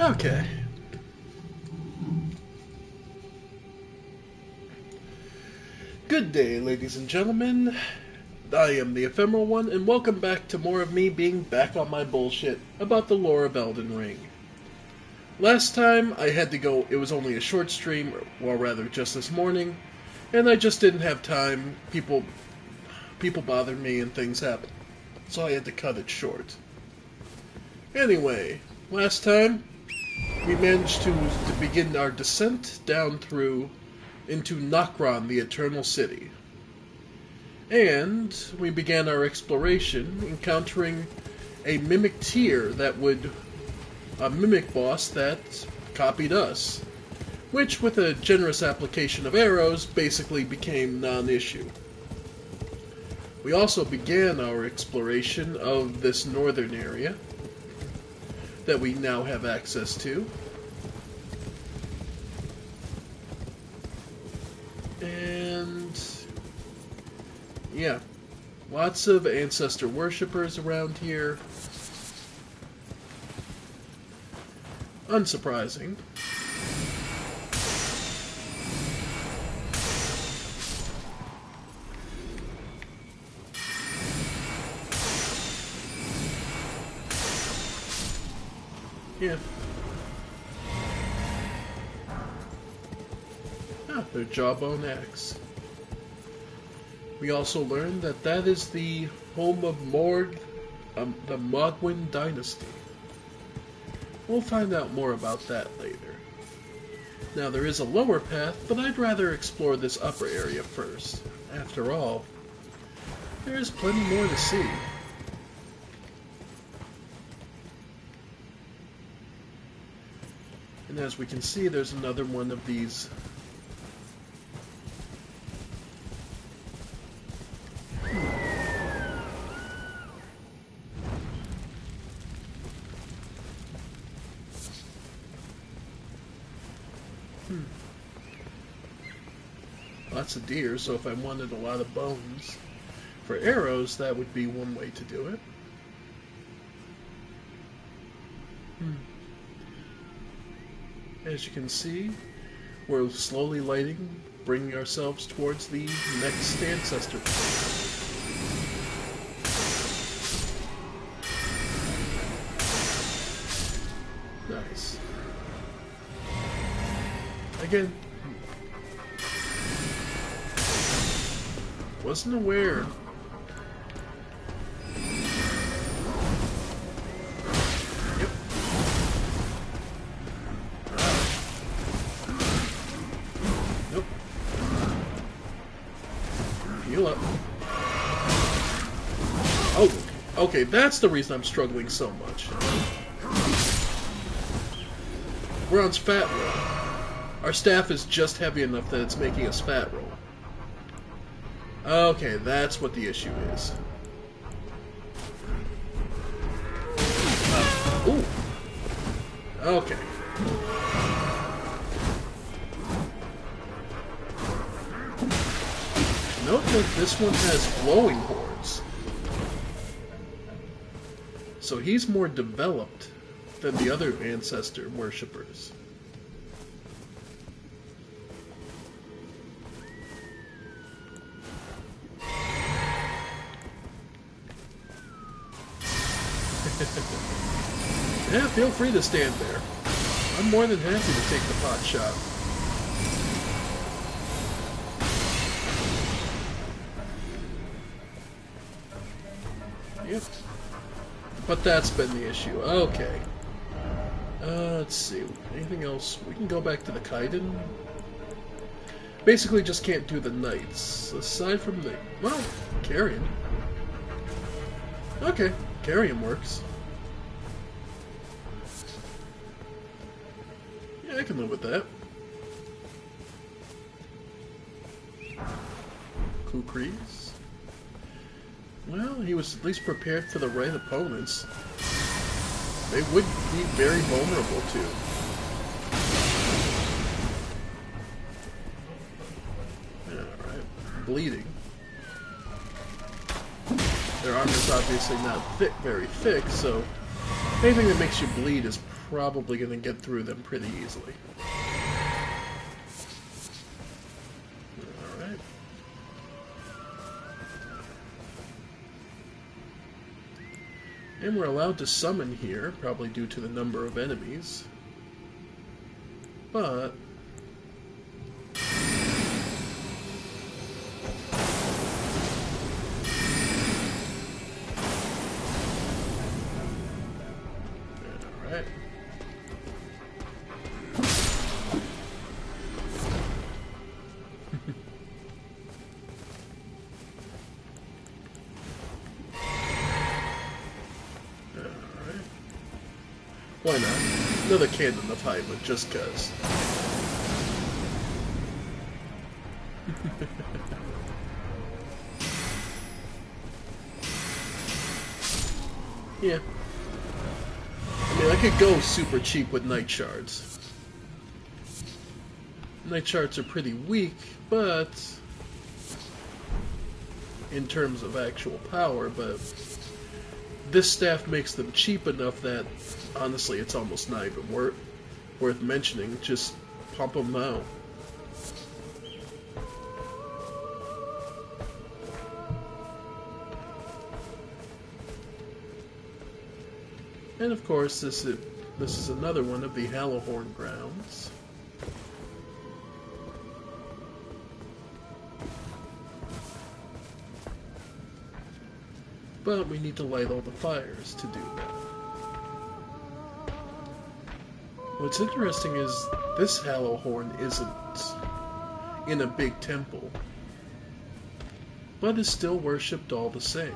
Okay. Good day, ladies and gentlemen. I am the Ephemeral One, and welcome back to more of me being back on my bullshit about the lore of Elden Ring. Last time, I had to go, it was only a short stream, or rather just this morning, and I just didn't have time. People bothered me and things happened, so I had to cut it short. Anyway, last time, we managed to begin our descent down through into Nokron, the Eternal City. And we began our exploration, encountering a mimic mimic boss that copied us, which, with a generous application of arrows, basically became non-issue. We also began our exploration of this northern area that we now have access to. And yeah, lots of ancestor worshippers around here. Unsurprising. Yeah. Their jawbone axe. We also learned that that is the home of the Mogwin dynasty. We'll find out more about that later. Now there is a lower path, but I'd rather explore this upper area first. After all, there is plenty more to see. And as we can see, there's another one of these lots of deer, so if I wanted a lot of bones for arrows, that would be one way to do it. As you can see, we're slowly bringing ourselves towards the next ancestor. Nice. Again, wasn't aware. Yep. Nope. Heal up. Oh, okay, that's the reason I'm struggling so much. We're on fat roll. Our staff is just heavy enough that it's making us fat roll. Okay, that's what the issue is. Ooh. Okay. Note that this one has glowing horns. So he's more developed than the other ancestor worshippers. Yeah, feel free to stand there. I'm more than happy to take the pot shot. Yep. But that's been the issue. Okay. Let's see. Anything else? We can go back to the Kaiden. Basically, just can't do the knights. Aside from the... Well, Carrion. Okay, Carrion works. Yeah, I can live with that. Kukris. Well, he was at least prepared for the right opponents. They would be very vulnerable to. Alright. Bleeding. Their armor's obviously not very thick, so anything that makes you bleed is probably going to get through them pretty easily. Alright. And we're allowed to summon here, probably due to the number of enemies. But... Alright. Why not? Another Cannon of Hybrid, just cuz. Yeah. I mean, I could go super cheap with Night Shards. Night Shards are pretty weak, but... in terms of actual power, but... this staff makes them cheap enough that, honestly, it's almost not even worth mentioning. Just pump them out. And of course, this is another one of the Hallowhorn grounds. But we need to light all the fires to do that. What's interesting is this Hallowhorn isn't in a big temple, but is still worshipped all the same.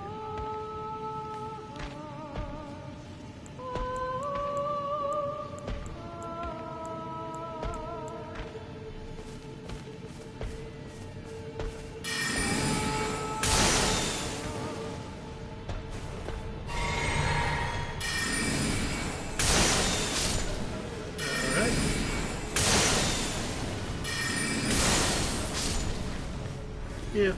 Yeah.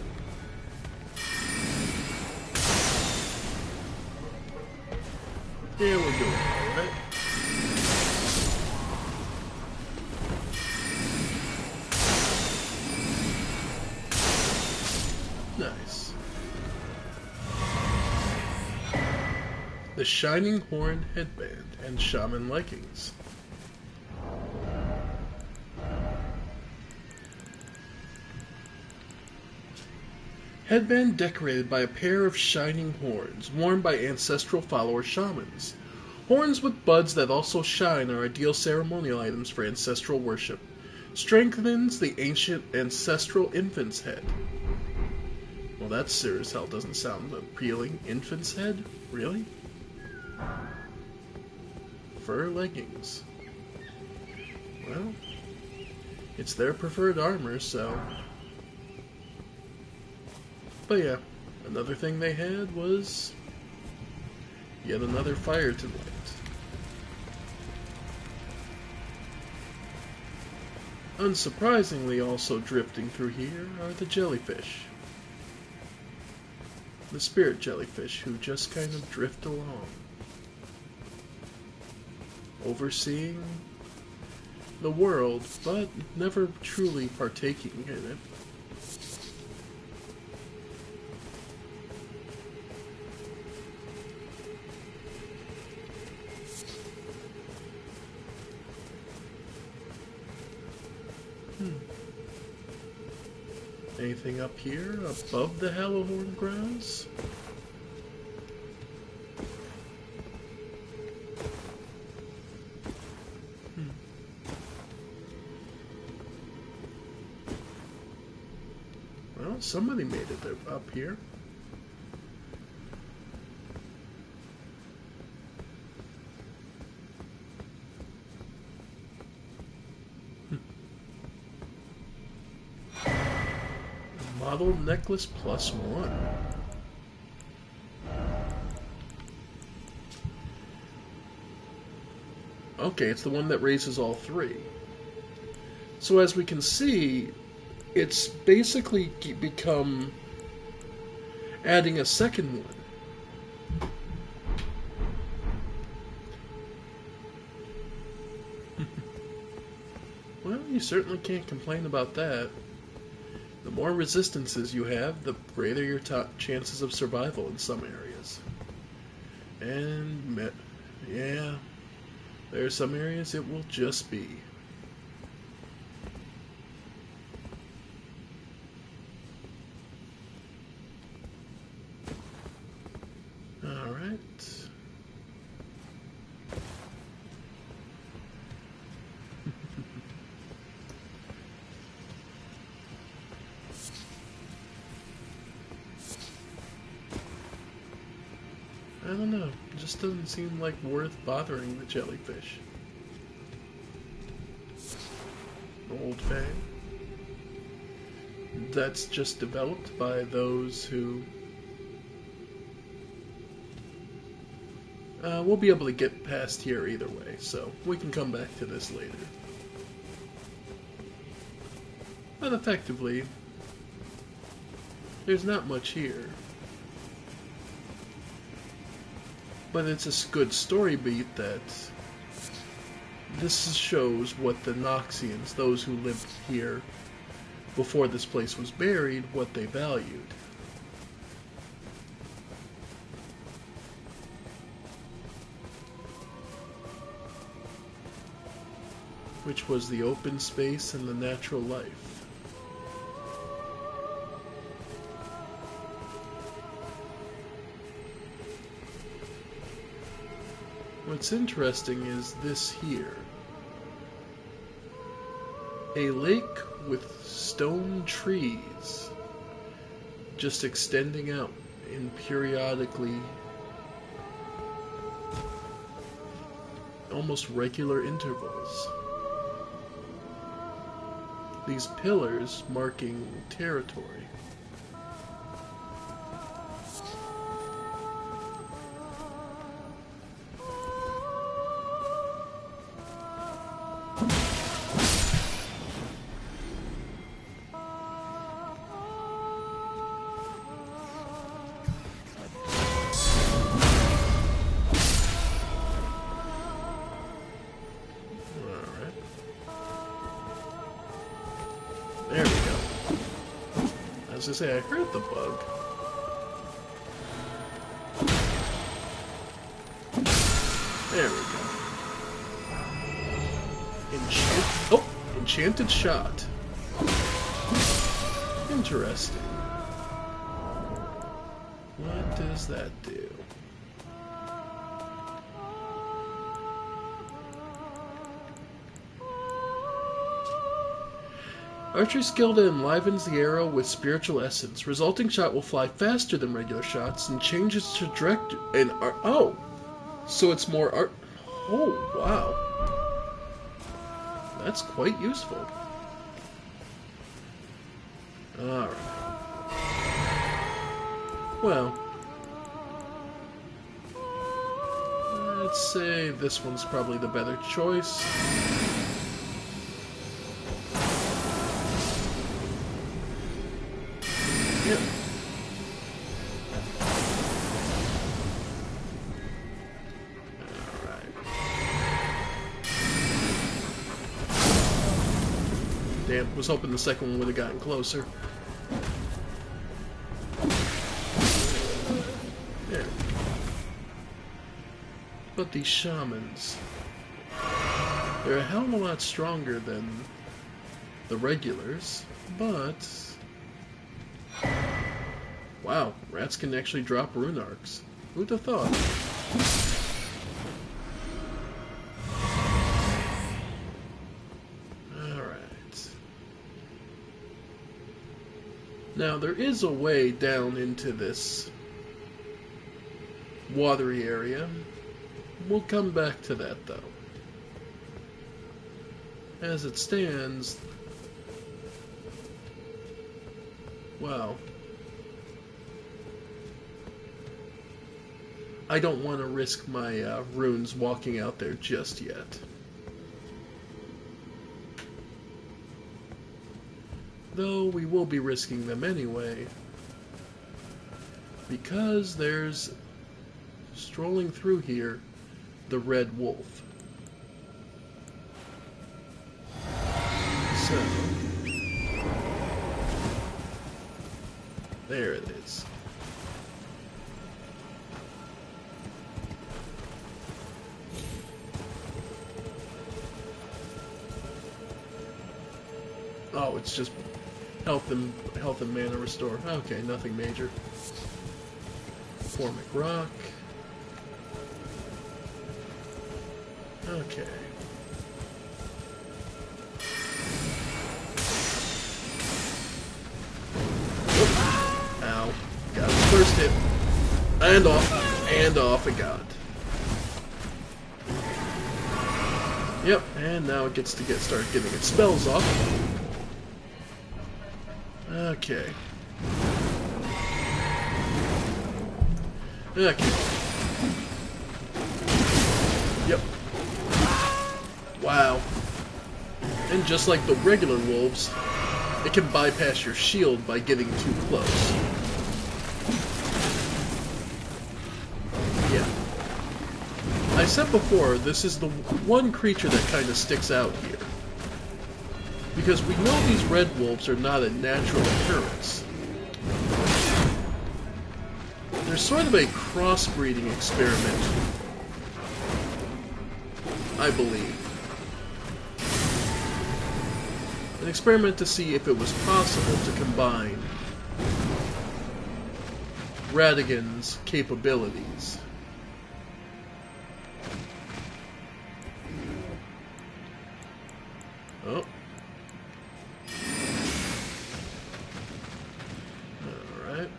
Yeah, we're doing alright. Nice. The Shining Horn Headband and Shaman Leggings. Headband decorated by a pair of shining horns, worn by ancestral follower shamans. Horns with buds that also shine are ideal ceremonial items for ancestral worship. Strengthens the ancient ancestral infant's head. Well, that sure as hell doesn't sound appealing. Infant's head? Really? Fur leggings. Well, it's their preferred armor, so... But yeah, another thing they had was yet another fire to light. Unsurprisingly, also drifting through here are the jellyfish. The spirit jellyfish who just kind of drift along, overseeing the world, but never truly partaking in it. Anything up here above the Hallowhorn grounds? Well, somebody made it up here. Model necklace +1. Okay, it's the one that raises all three. So as we can see, it's basically become adding a second one. Well, you certainly can't complain about that. The more resistances you have, the greater your chances of survival in some areas. And, yeah, there are some areas it will just be. Alright. I don't know. It just doesn't seem like worth bothering the jellyfish. Old Fang. That's just developed by those who... we'll be able to get past here either way, so we can come back to this later. But effectively, there's not much here. But it's a good story beat that this shows what the Noxians, those who lived here before this place was buried, what they valued. Which was the open space and the natural life. What's interesting is this here. A lake with stone trees just extending out in periodically almost regular intervals. These pillars marking territory. There we go. As I say, I heard the bug. There we go. Enchanted shot. Interesting. What does that do? Archery skill that enlivens the arrow with spiritual essence. Resulting shot will fly faster than regular shots and change its trajectory. And oh, so it's more art. Oh wow, that's quite useful. All right. Well, let's say this one's probably the better choice. Yep. Alright. Damn, was hoping the second one would have gotten closer. There. But these shamans, they're a hell of a lot stronger than the regulars, but... Wow, rats can actually drop rune arcs. Who'd have thought? Alright. Now, there is a way down into this watery area. We'll come back to that, though. As it stands... Wow. I don't want to risk my runes walking out there just yet. Though we will be risking them anyway. Because there's, strolling through here, the red wolf. So, there it is. Oh, it's just health and mana restore. Okay, nothing major. Formic rock. Okay. Oop. Ow. Got the first hit. And off it got. Yep, and now it gets to start getting its spells off. Okay. Okay. Yep. Wow. And just like the regular wolves, it can bypass your shield by getting too close. Yeah. I said before, this is the one creature that kind of sticks out here. Because we know these red wolves are not a natural occurrence. They're sort of a crossbreeding experiment, I believe. An experiment to see if it was possible to combine Radagon's capabilities. Oh. Alright.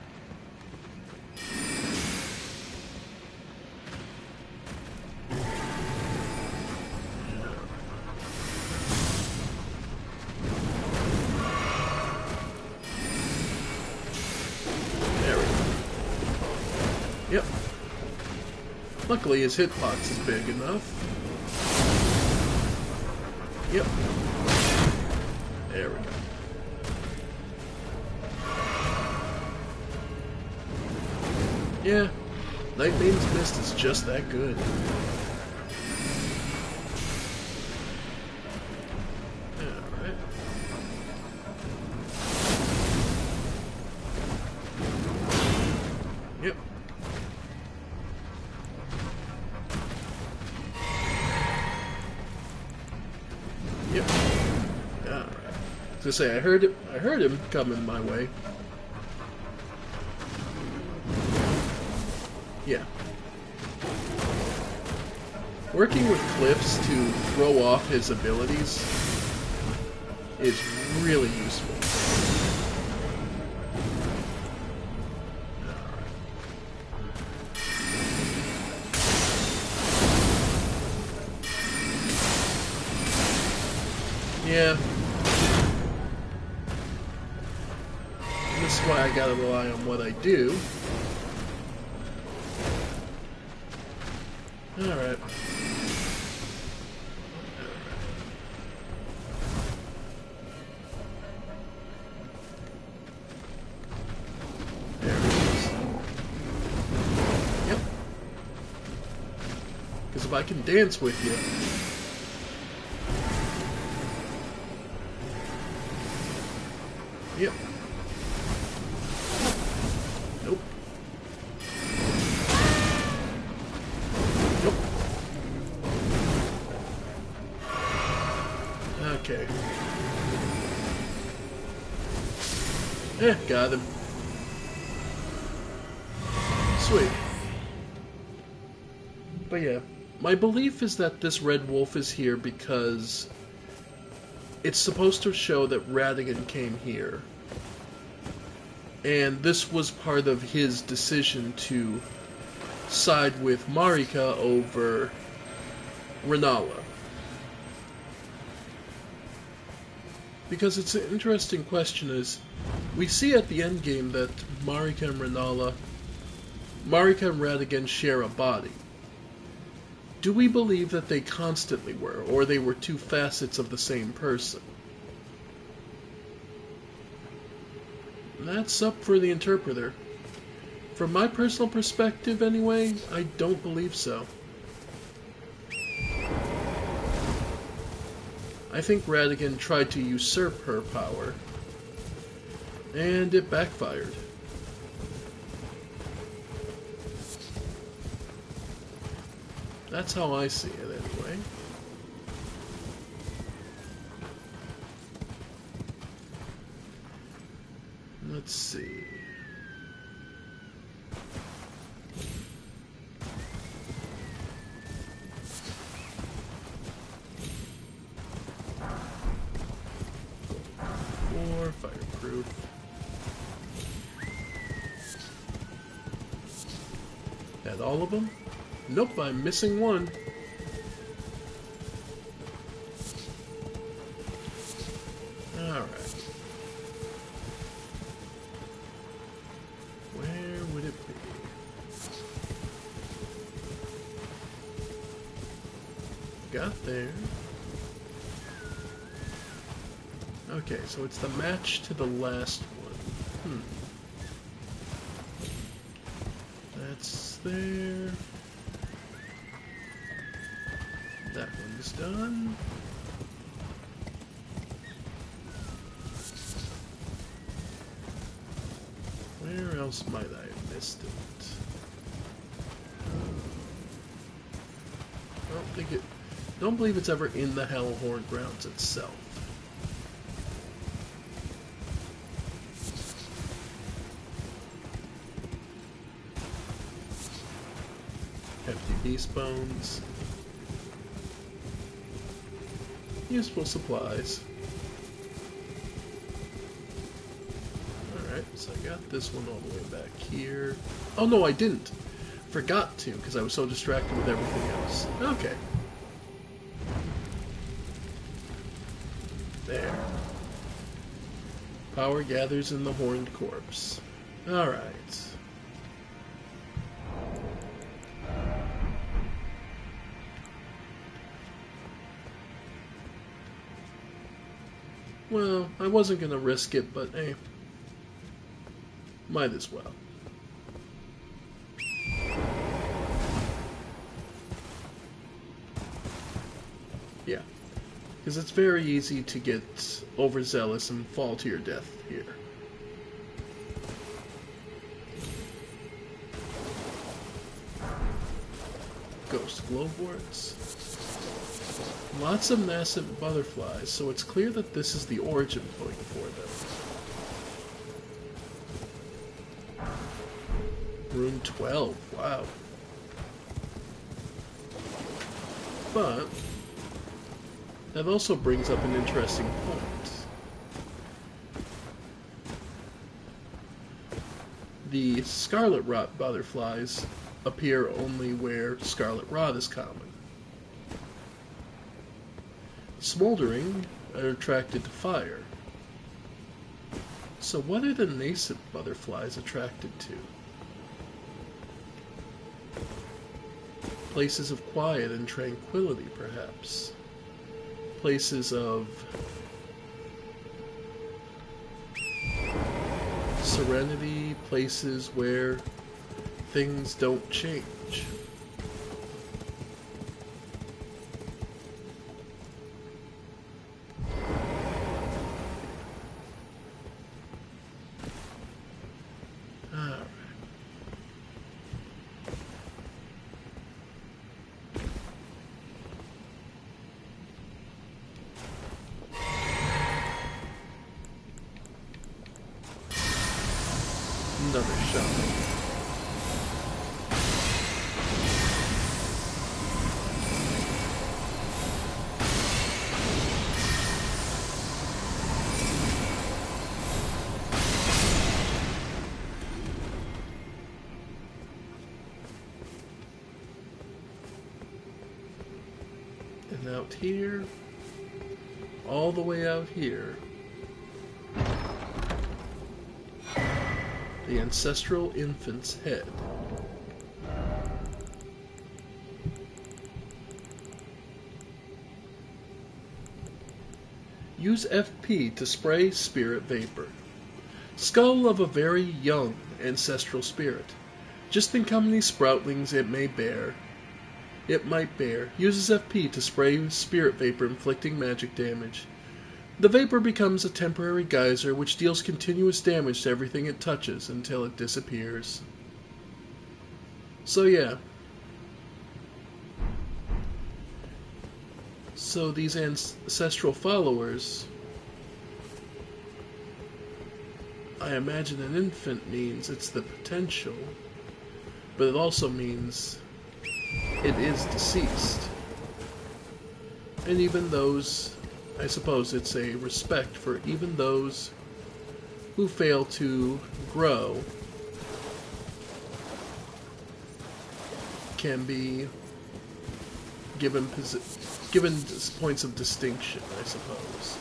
There we go. Yep. Luckily his hitbox is big enough. Yep. There we go. Yeah, Night Maiden's Mist is just that good. Alright. Yep. Yep. Alright. I was gonna say, I heard him coming my way. Yeah. Working with Cliffs to throw off his abilities is really useful. Yeah. This is why I gotta rely on what I do. Alright. There it is. Yep. Because if I can dance with you... Yep. Nope. Nope. Okay. Got him. Sweet. But yeah, my belief is that this red wolf is here because it's supposed to show that Radagon came here. And this was part of his decision to side with Marika over Renala. Because it's an interesting question is, we see at the end game that Marika and Radagon share a body. Do we believe that they constantly were, or they were two facets of the same person? That's up for the interpreter. From my personal perspective, anyway, I don't believe so. I think Radagon tried to usurp her power, and it backfired. That's how I see it, anyway. Let's see. Fireproof. That all of them? Nope, I'm missing one. Alright. Where would it be? Got there. Okay, so it's the match to the last one. That's there. That one's done. Where else might I have missed it? Don't believe it's ever in the Hellhorn grounds itself. Hefty beast bones. Useful supplies. Alright, so I got this one all the way back here. Oh no, I didn't! Forgot to, because I was so distracted with everything else. Okay. There. Power gathers in the horned corpse. Alright. Well, I wasn't going to risk it, but hey, might as well. Yeah, because it's very easy to get overzealous and fall to your death here. Ghost glowworts. Lots of nascent butterflies, so it's clear that this is the origin point for them. Rune 12, wow. But that also brings up an interesting point. The scarlet rot butterflies appear only where scarlet rot is common. Smoldering are attracted to fire. So what are the nascent butterflies attracted to? Places of quiet and tranquility, perhaps. Places of serenity, places where things don't change. Another shot. And out here, all the way out here, the ancestral infant's head. Use FP to spray spirit vapor. Skull of a very young ancestral spirit. Just think how many sproutlings it might bear. Uses FP to spray spirit vapor, inflicting magic damage. The vapor becomes a temporary geyser which deals continuous damage to everything it touches until it disappears. So yeah. So these ancestral followers, I imagine an infant means it's the potential, but it also means it is deceased. And even those, I suppose it's a respect for even those who fail to grow can be given points of distinction, I suppose.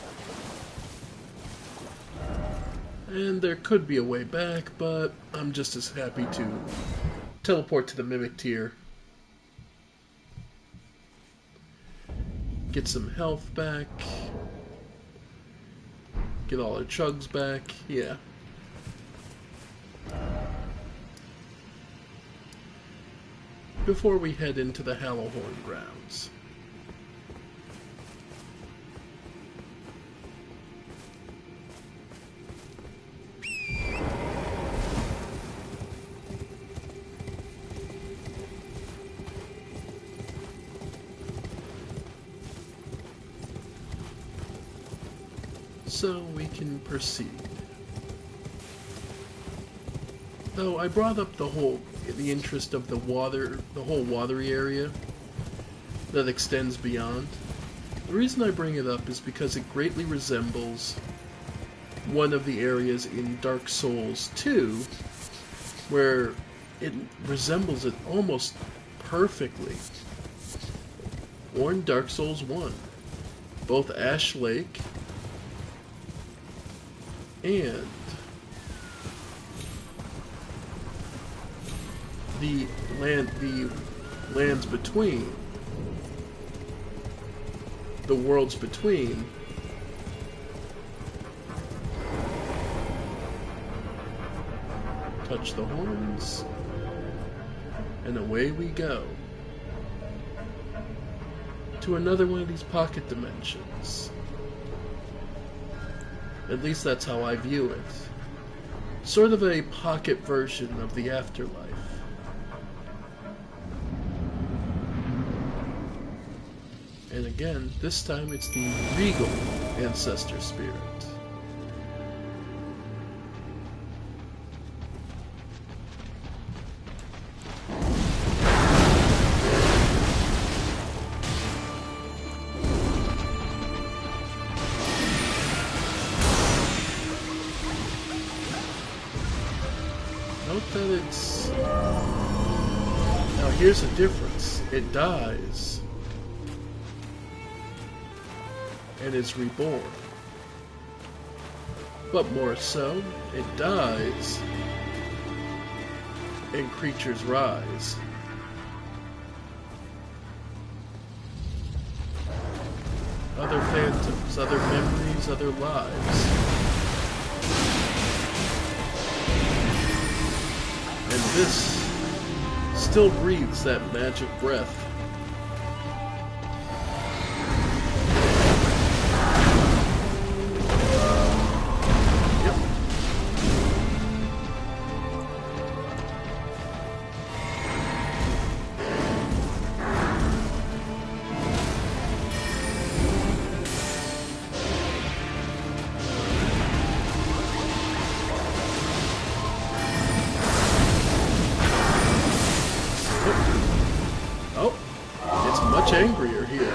And there could be a way back, but I'm just as happy to teleport to the Mimic tier. Get some health back. Get all our chugs back. Yeah. Before we head into the Hallowhorn grounds. So we can proceed. Though I brought up the interest of the whole watery area that extends beyond. The reason I bring it up is because it greatly resembles one of the areas in Dark Souls 2, where it resembles it almost perfectly. Or in Dark Souls 1. Both Ash Lake and the lands between, the worlds between, touch the horns, and away we go to another one of these pocket dimensions. At least that's how I view it. Sort of a pocket version of the afterlife. And again, this time it's the regal ancestor spirit. Note that it's... Now here's the difference. It dies and is reborn. But more so, it dies and creatures rise. Other phantoms, other memories, other lives. And this still breathes that magic breath. Angrier here.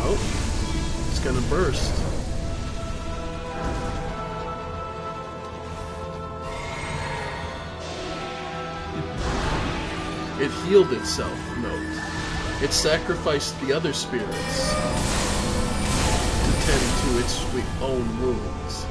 Oh, it's gonna burst. it healed itself, note. It sacrificed the other spirits to tend to its own wounds.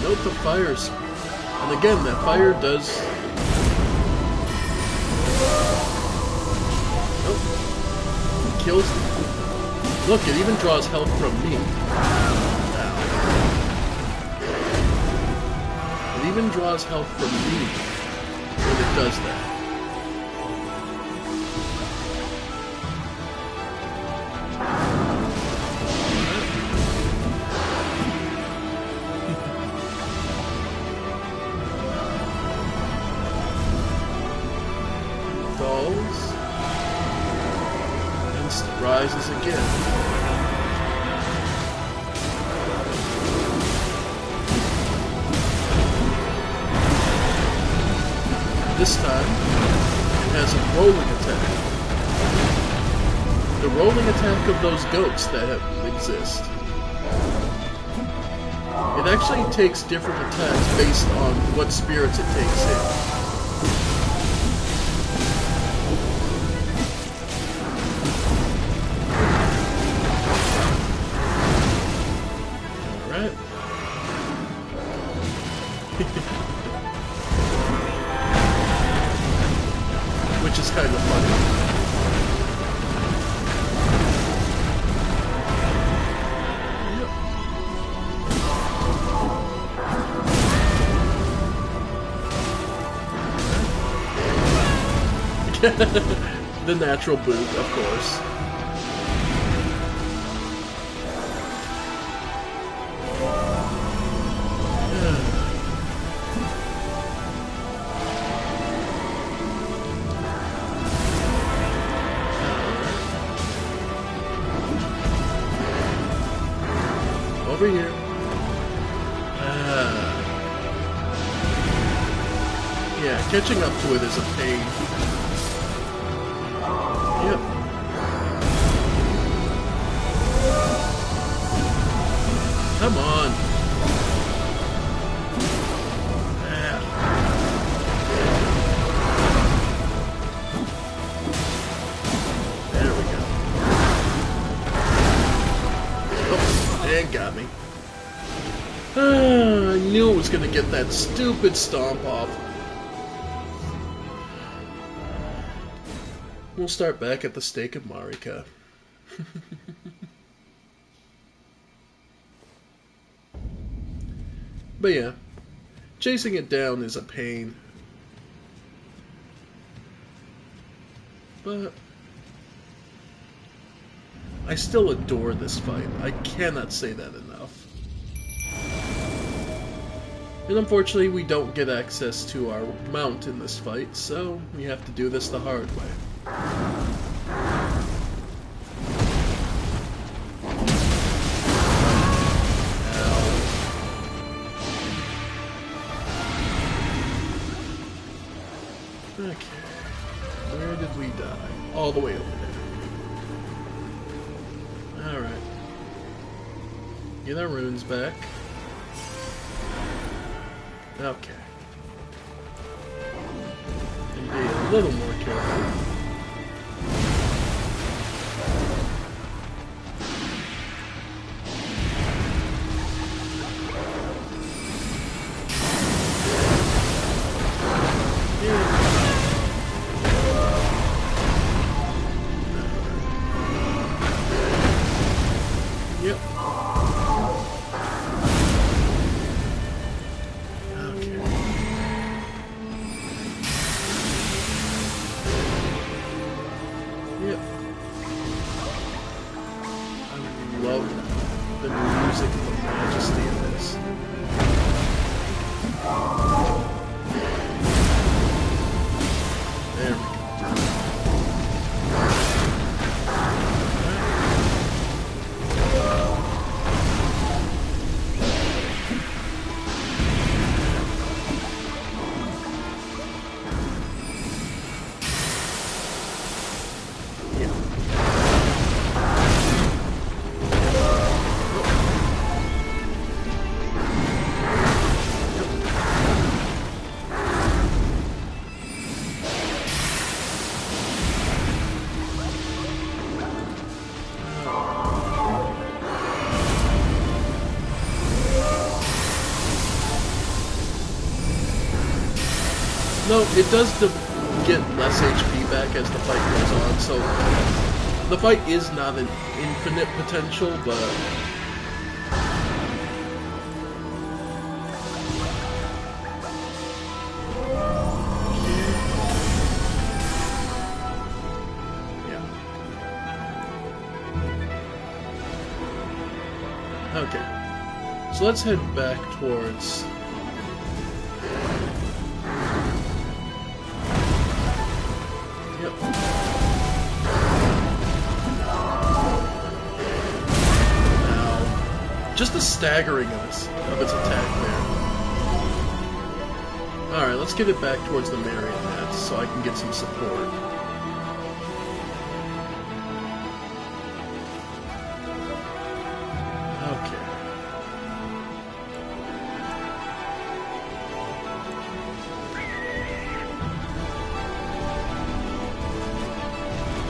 Note the fires. And again, that fire does... Nope. It kills... Look, it even draws health from me. Ow. It even draws health from me when it does that. And rises again. This time, it has a rolling attack. The rolling attack of those goats that exist. It actually takes different attacks based on what spirits it takes in. Which is kind of funny. Yep. The natural boot, of course. Over here. Yeah, catching up to it is a pain. Yep. Come on. There we go. Oh, and got me. I knew it was going to get that stupid stomp off. We'll start back at the stake of Marika. But yeah, chasing it down is a pain. But I still adore this fight. I cannot say that enough. And unfortunately, we don't get access to our mount in this fight, so we have to do this the hard way. Okay, where did we die? All the way over there. Alright. Get our runes back. Okay. And be a little more careful. Yep. No, it does get less HP back as the fight goes on, so the fight is not an infinite potential, but yeah. Okay. So let's head back towards just the staggering of its attack there. Alright, let's get it back towards the marionettes so I can get some support. Okay.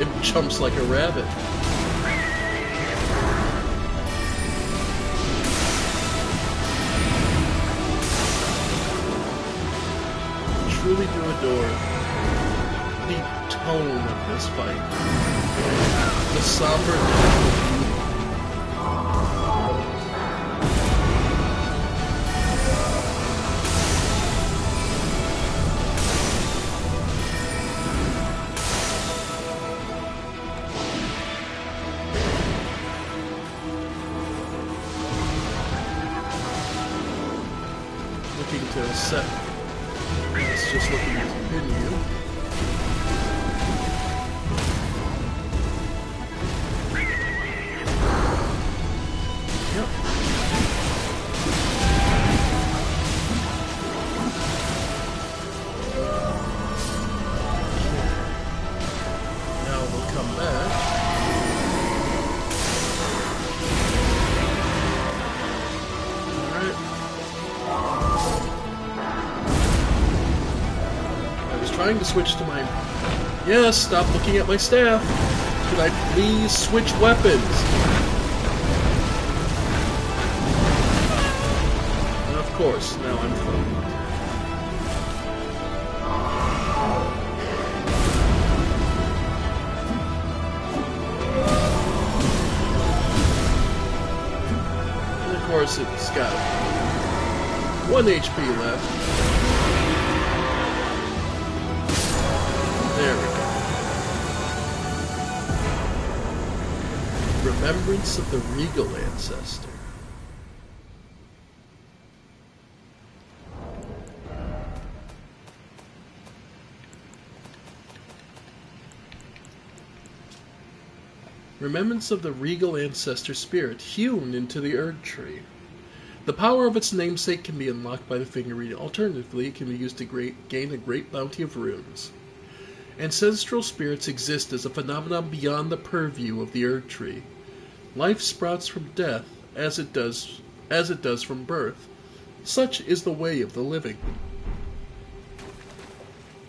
It jumps like a rabbit. Truly do adore the tone of this fight. The somber beauty. Looking to set. It's just looking to continue. Yep. Now we'll come back. Alright. Trying to switch to my... Yes, stop looking at my staff. Could I please switch weapons? And of course, now I'm fucked. And of course, it's got 1 HP left. There we go. Remembrance of the regal ancestor. Remembrance of the regal ancestor spirit hewn into the Erd tree. The power of its namesake can be unlocked by the finger reading. Alternatively, it can be used to gain a great bounty of runes. Ancestral spirits exist as a phenomenon beyond the purview of the Erd tree. Life sprouts from death as it does from birth. Such is the way of the living.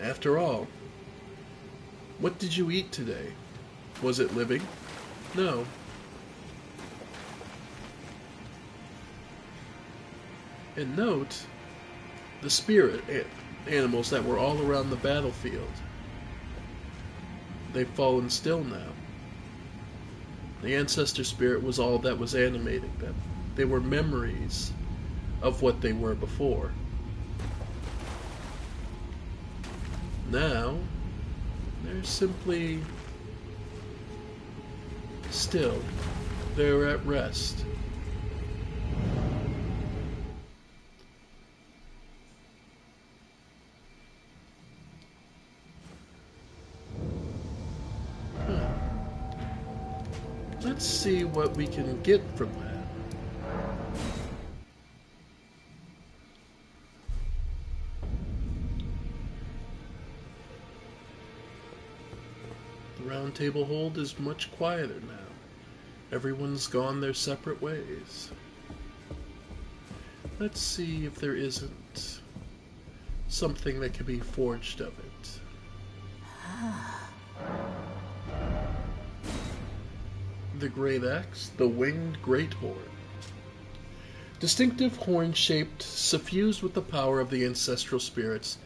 After all, what did you eat today? Was it living? No. And note the spirit animals that were all around the battlefield. They've fallen still now. The ancestor spirit was all that was animating them. They were memories of what they were before. Now, they're simply still. They're at rest. Let's see what we can get from that. The round table hold is much quieter now. Everyone's gone their separate ways. Let's see if there isn't something that can be forged of it. The great axe, the winged great horn. Distinctive horn-shaped, suffused with the power of the ancestral spirits.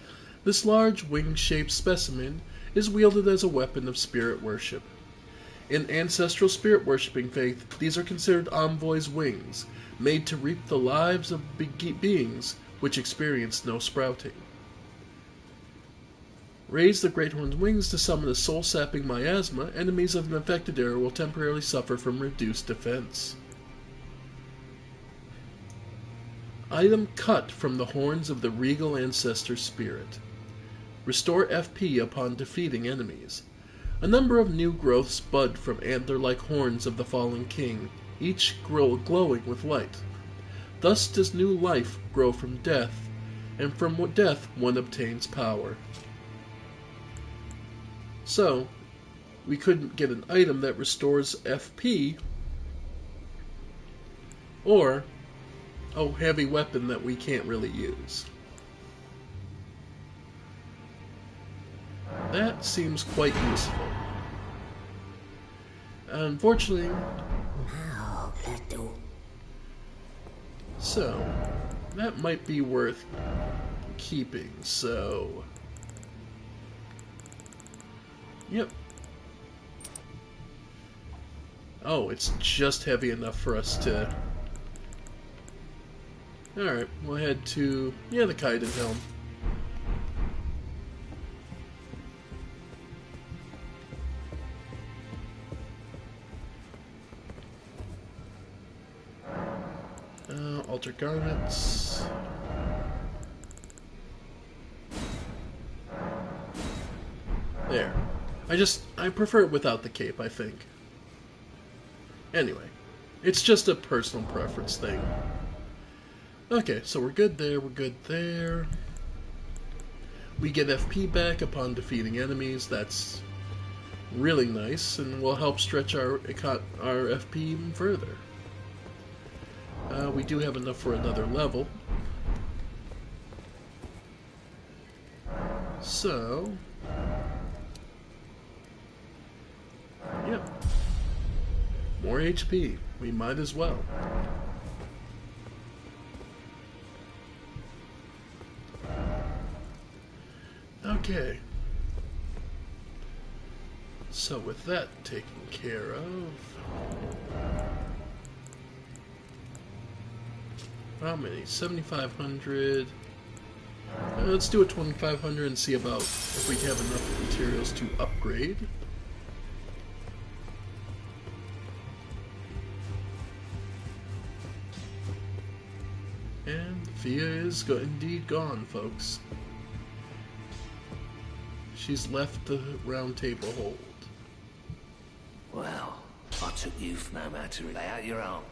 This large wing-shaped specimen is wielded as a weapon of spirit worship. In ancestral spirit worshipping faith, these are considered envoys' wings, made to reap the lives of beings which experience no sprouting. Raise the Great Horn's wings to summon a soul-sapping miasma. Enemies of an infected area will temporarily suffer from reduced defense. Item cut from the horns of the regal ancestor spirit. Restore FP upon defeating enemies. A number of new growths bud from antler-like horns of the fallen king, each glowing with light. Thus does new life grow from death, and from death one obtains power. So, we couldn't get an item that restores FP, or a heavy weapon that we can't really use. That seems quite useful. Unfortunately, so that might be worth keeping, so yep. Oh, it's just heavy enough for us to... Alright, we'll head to, the Kaiden Helm. Alter garments. There. I prefer it without the cape, I think. Anyway, it's just a personal preference thing. Okay, so we're good there, we're good there. We get FP back upon defeating enemies. That's really nice, and will help stretch our FP even further. We do have enough for another level. So, yep. More HP. We might as well. Okay. So with that taken care of... How many? 7,500. Let's do a 2,500 and see about if we have enough materials to upgrade. And Fia is indeed gone, folks. She's left the round table hold. Well, I took you for no matter to lay out your own.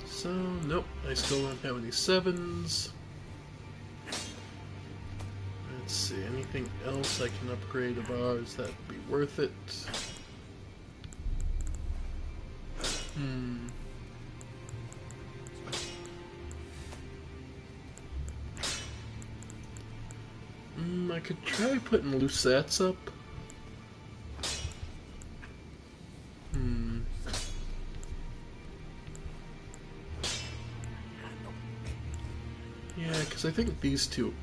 So, nope, I still don't have any 7s. Let's see, anything else I can upgrade of ours that'd be worth it? I could try putting Lucets up. Yeah, because I think these two...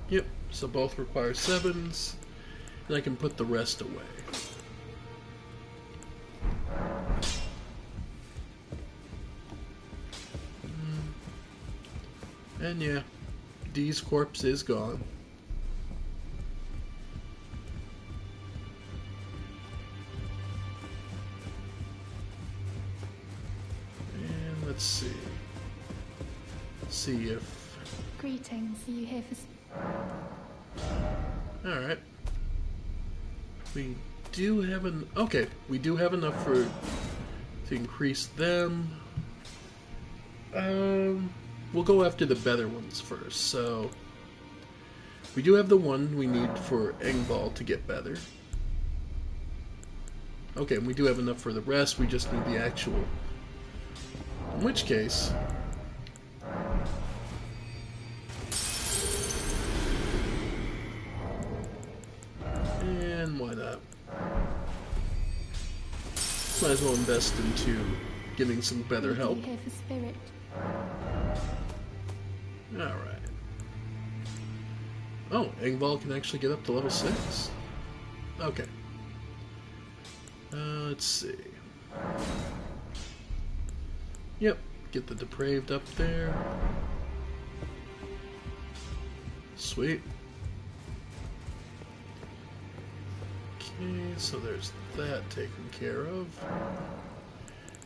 Yep, so both require 7s, and I can put the rest away. And yeah, D's corpse is gone. And let's see. See if... Greetings, are you here for... Alright. We do have an... Okay, we do have enough to increase them. We'll go after the better ones first, so... We do have the one we need for Engball to get better. Okay, and we do have enough for the rest, we just need the actual... In which case... And Might as well invest into getting some better What do help. you hear for spirit? Alright. Oh, Engvall can actually get up to level 6. Okay. Let's see. Yep, get the depraved up there. Sweet. Okay, so there's that taken care of.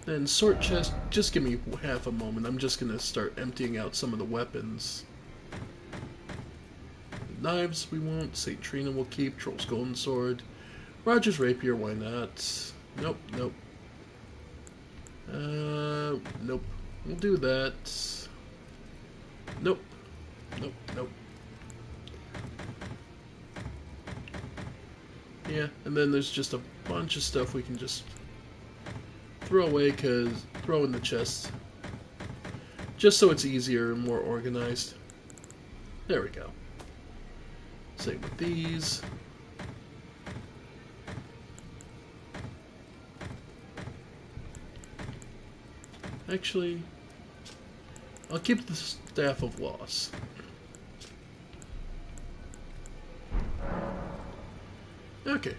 Then sort chest, just give me half a moment. I'm just gonna start emptying out some of the weapons. Knives we won't. St. Trina will keep. Troll's golden sword. Roger's rapier, why not? Nope, nope. Nope. We'll do that. Nope. Nope, nope. Yeah, and then there's just a bunch of stuff we can just throw away, throw in the chest. Just so it's easier and more organized. There we go. Same with these. Actually, I'll keep the Staff of Loss. Okay.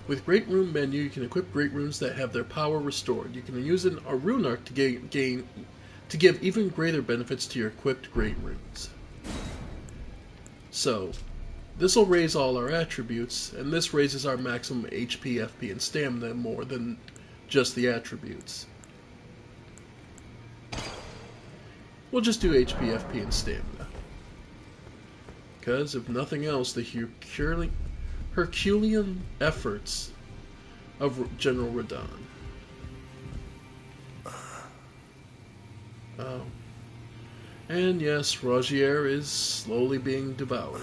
With Great Rune menu, you can equip Great Runes that have their power restored. You can use a Rune Arc to give even greater benefits to your equipped Great Runes. So, this will raise all our attributes, and this raises our maximum HP, FP, and stamina more than just the attributes. We'll just do HP, FP, and stamina. Because, if nothing else, the Herculean efforts of General Radahn. Oh. And yes, Rogier is slowly being devoured.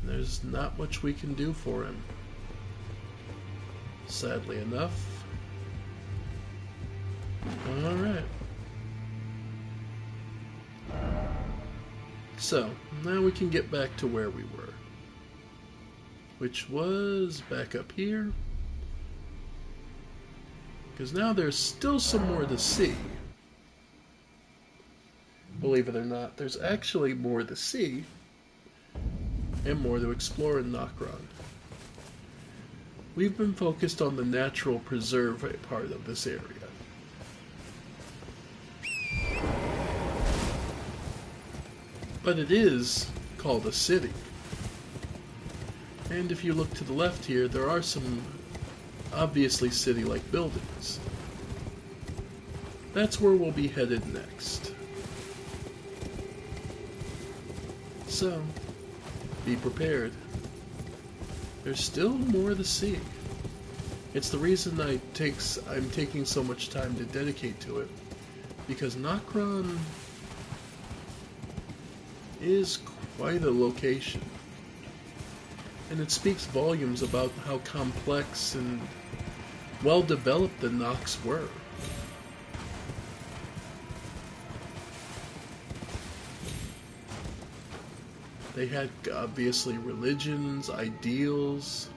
There's not much we can do for him. Sadly enough. Alright. So, now we can get back to where we were. Which was back up here. Because now there's still some more to see. Believe it or not, there's actually more to see. And more to explore in Nokron. We've been focused on the natural preserve part of this area. But it is called a city. And if you look to the left here, there are some obviously city-like buildings. That's where we'll be headed next. So, be prepared. There's still more to see. It's the reason I'm taking so much time to dedicate to it. Because Nokron is quite a location. And it speaks volumes about how complex and well developed the Noks were. They had obviously religions, ideals,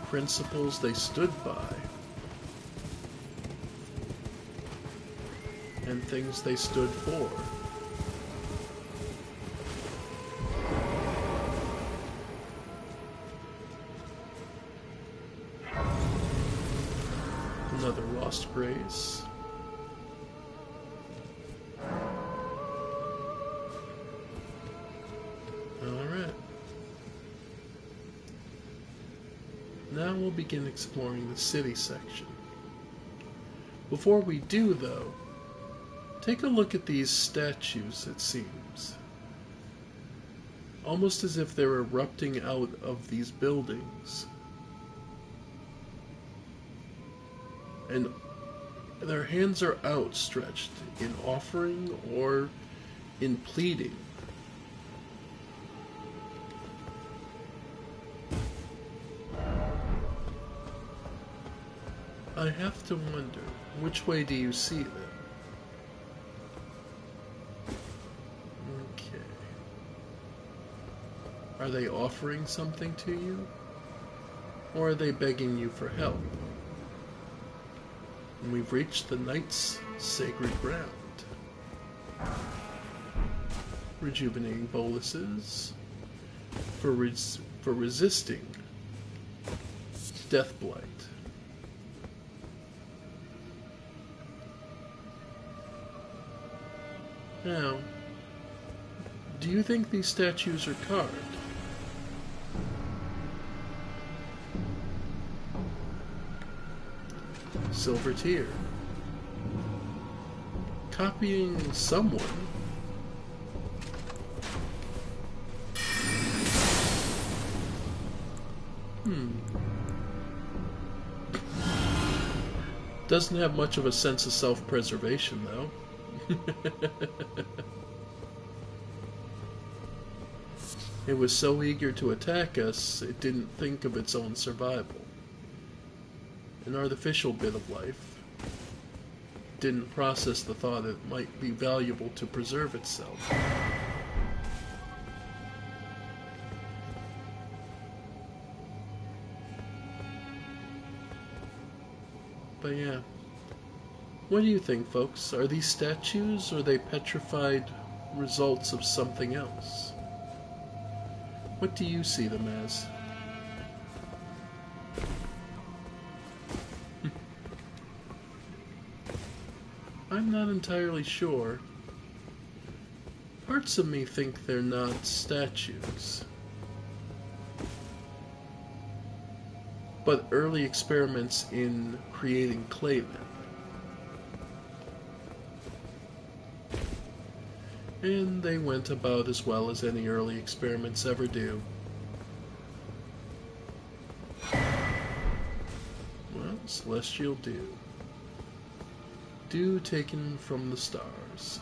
principles they stood by, and things they stood for. Another lost grace. Alright. Now we'll begin exploring the city section. Before we do, though, take a look at these statues, it seems. Almost as if they're erupting out of these buildings. And their hands are outstretched in offering or in pleading. I have to wonder, which way do you see them? Okay. Are they offering something to you? Or are they begging you for help? And we've reached the Knight's sacred ground. Rejuvenating boluses for resisting death blight. Now, do you think these statues are carved? Silver Tear. Copying someone. Doesn't have much of a sense of self-preservation, though. It was so eager to attack us, it didn't think of its own survival. An artificial bit of life didn't process the thought it might be valuable to preserve itself. But yeah, what do you think, folks? Are these statues, or are they petrified results of something else? What do you see them as? I'm not entirely sure. Parts of me think they're not statues, but early experiments in creating claymen. And they went about as well as any early experiments ever do. Well, celestial dew. Dew taken from the stars.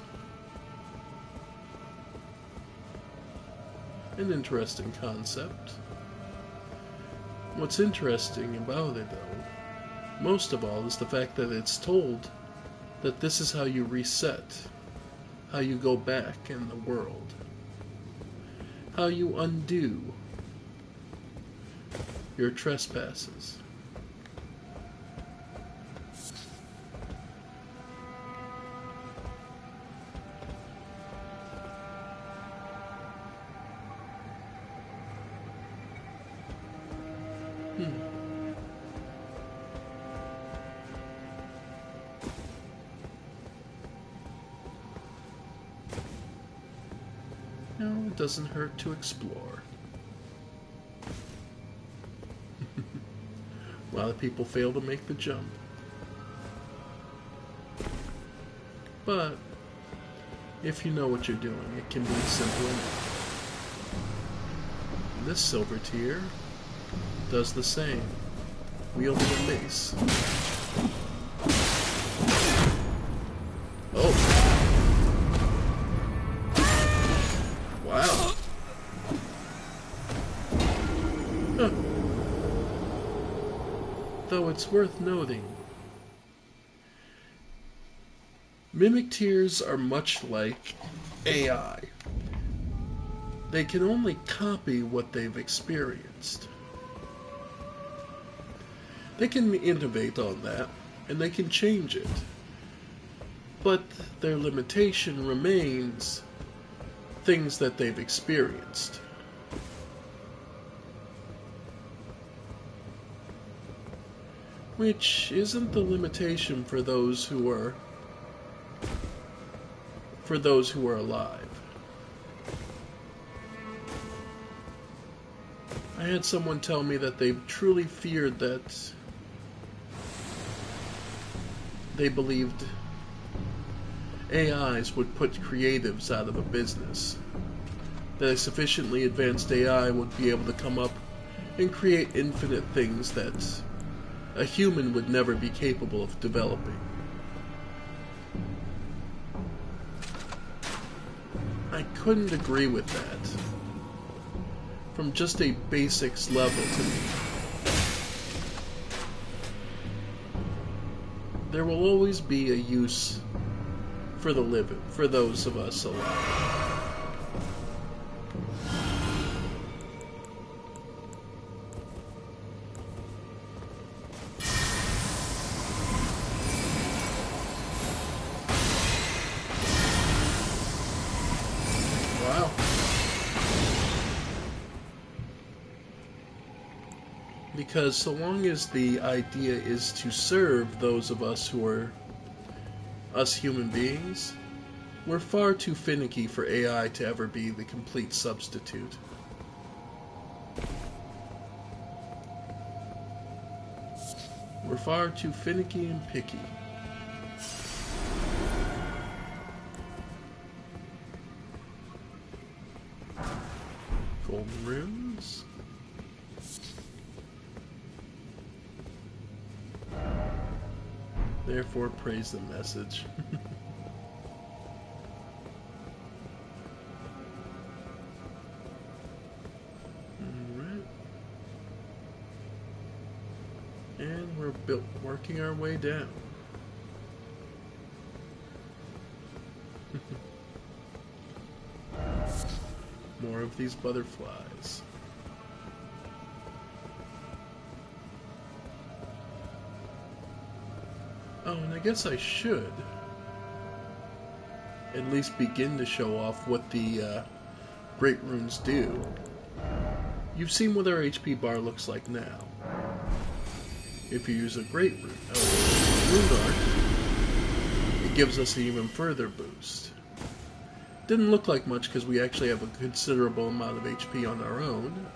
An interesting concept. What's interesting about it, though, most of all, is the fact that it's told that this is how you reset, how you go back in the world, how you undo your trespasses. No, it doesn't hurt to explore. A lot of people fail to make the jump. But if you know what you're doing, it can be simple enough. This silver tear does the same, wielding a mace. Oh. Wow. Huh. Though it's worth noting, mimic tears are much like AI. They can only copy what they've experienced. They can innovate on that, and they can change it. But their limitation remains things that they've experienced. Which isn't the limitation for those who are alive. I had someone tell me that they truly feared that they believed AIs would put creatives out of a business. That a sufficiently advanced AI would be able to come up and create infinite things that a human would never be capable of developing. I couldn't agree with that. From just a basics level to me. There will always be a use for the living, for those of us alive. Because so long as the idea is to serve those of us who are us human beings, we're far too finicky for AI to ever be the complete substitute. We're far too finicky and picky. Golden runes. Therefore, praise the message. Alright. And we're working our way down. More of these butterflies. Oh, and I guess I should at least begin to show off what the great runes do. You've seen what our HP bar looks like now. If you use a great rune, rune arc, it gives us an even further boost. Didn't look like much because we actually have a considerable amount of HP on our own.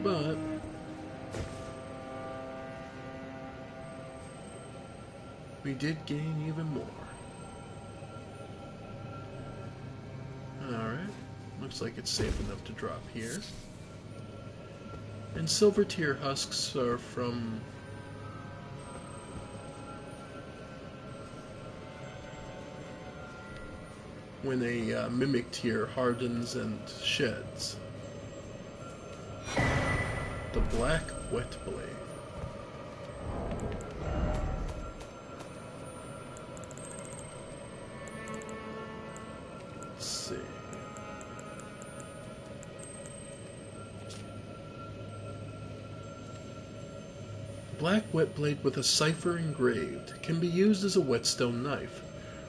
But we did gain even more. Alright, looks like it's safe enough to drop here. And silver tier husks are from when a mimic tier hardens and sheds. The black wet blade. Let's see. Black wet blade with a cipher engraved can be used as a whetstone knife.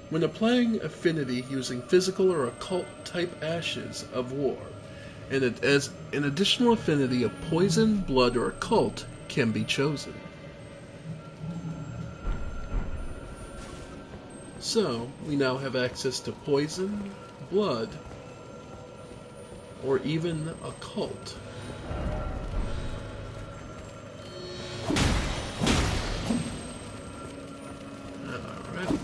When applying affinity using physical or occult type ashes of war, and as an additional affinity of poison, blood, or occult can be chosen. So, we now have access to poison, blood, or even occult. Alright.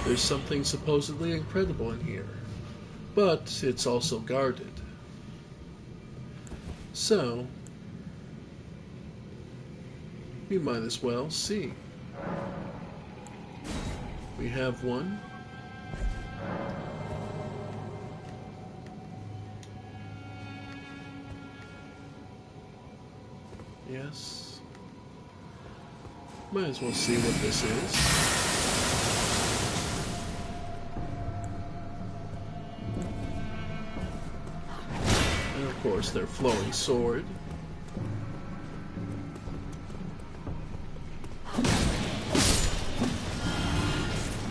There's something supposedly incredible in here, but it's also guarded. So, we might as well see. We have one. Yes. Might as well see what this is. And of course, their flowing sword.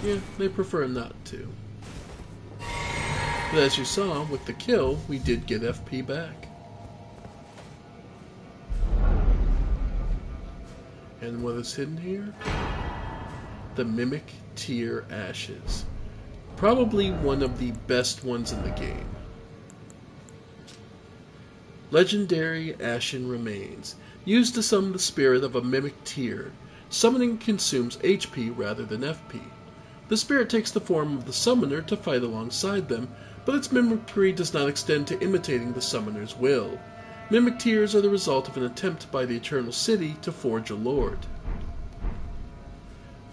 Yeah, they prefer not to. But as you saw, with the kill, we did get FP back. And what is hidden here? The Mimic Tier Ashes. Probably one of the best ones in the game. Legendary Ashen Remains. Used to summon the spirit of a Mimic Tier. Summoning consumes HP rather than FP. The spirit takes the form of the summoner to fight alongside them, but its mimicry does not extend to imitating the summoner's will. Mimic Tiers are the result of an attempt by the Eternal City to forge a lord.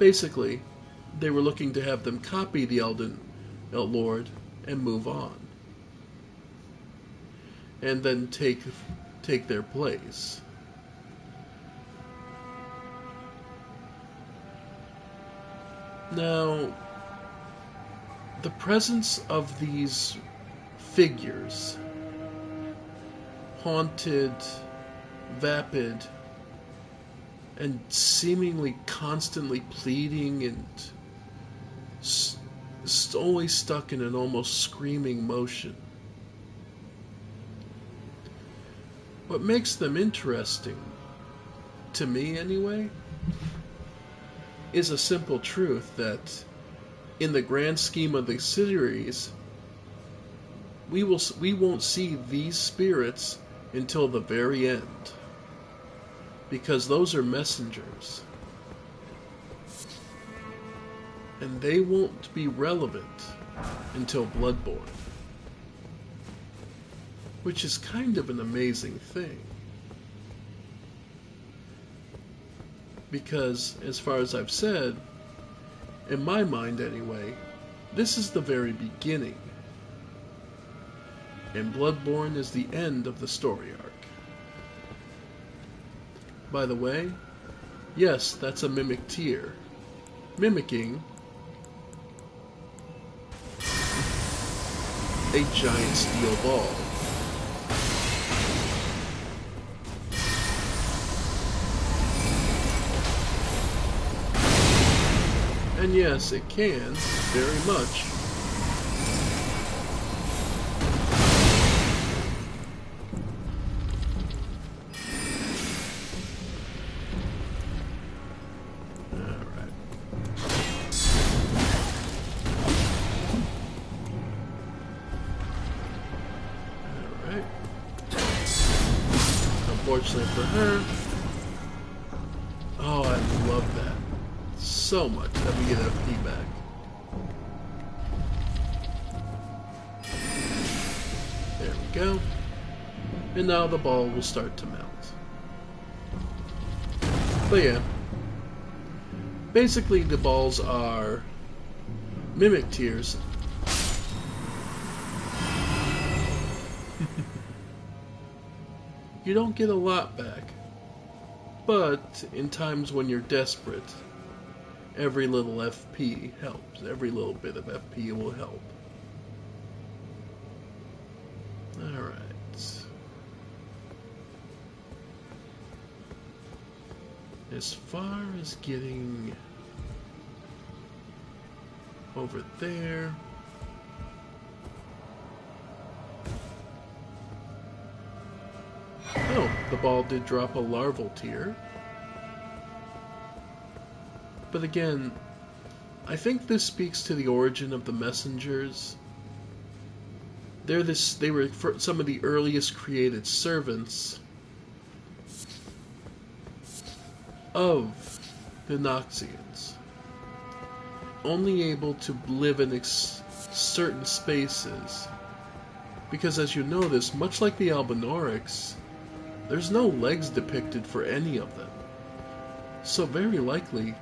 Basically, they were looking to have them copy the Elden Lord and move on. And then take their place. Now, the presence of these figures, haunted, vapid, and seemingly constantly pleading and always stuck in an almost screaming motion. What makes them interesting, to me anyway, is a simple truth that in the grand scheme of the series, we won't see these spirits until the very end, because those are messengers, and they won't be relevant until Bloodborne, which is kind of an amazing thing, because as far as I've said, in my mind anyway, this is the very beginning, and Bloodborne is the end of the story arc. By the way, yes, that's a mimic tier, mimicking a giant steel ball. And yes, it can, very much. Alright. Unfortunately for her. Oh, I love that so much that we get FP back. There we go. And now the ball will start to melt. But yeah. Basically the balls are mimic tiers. You don't get a lot back. But in times when you're desperate, every little FP helps. Every little bit of FP will help. Alright. As far as getting over there, oh, the ball did drop a larval tier. But again, I think this speaks to the origin of the messengers. They were some of the earliest created servants of the Noxians, only able to live in certain spaces, because as you notice, much like the Albinorics, there's no legs depicted for any of them. So very likely,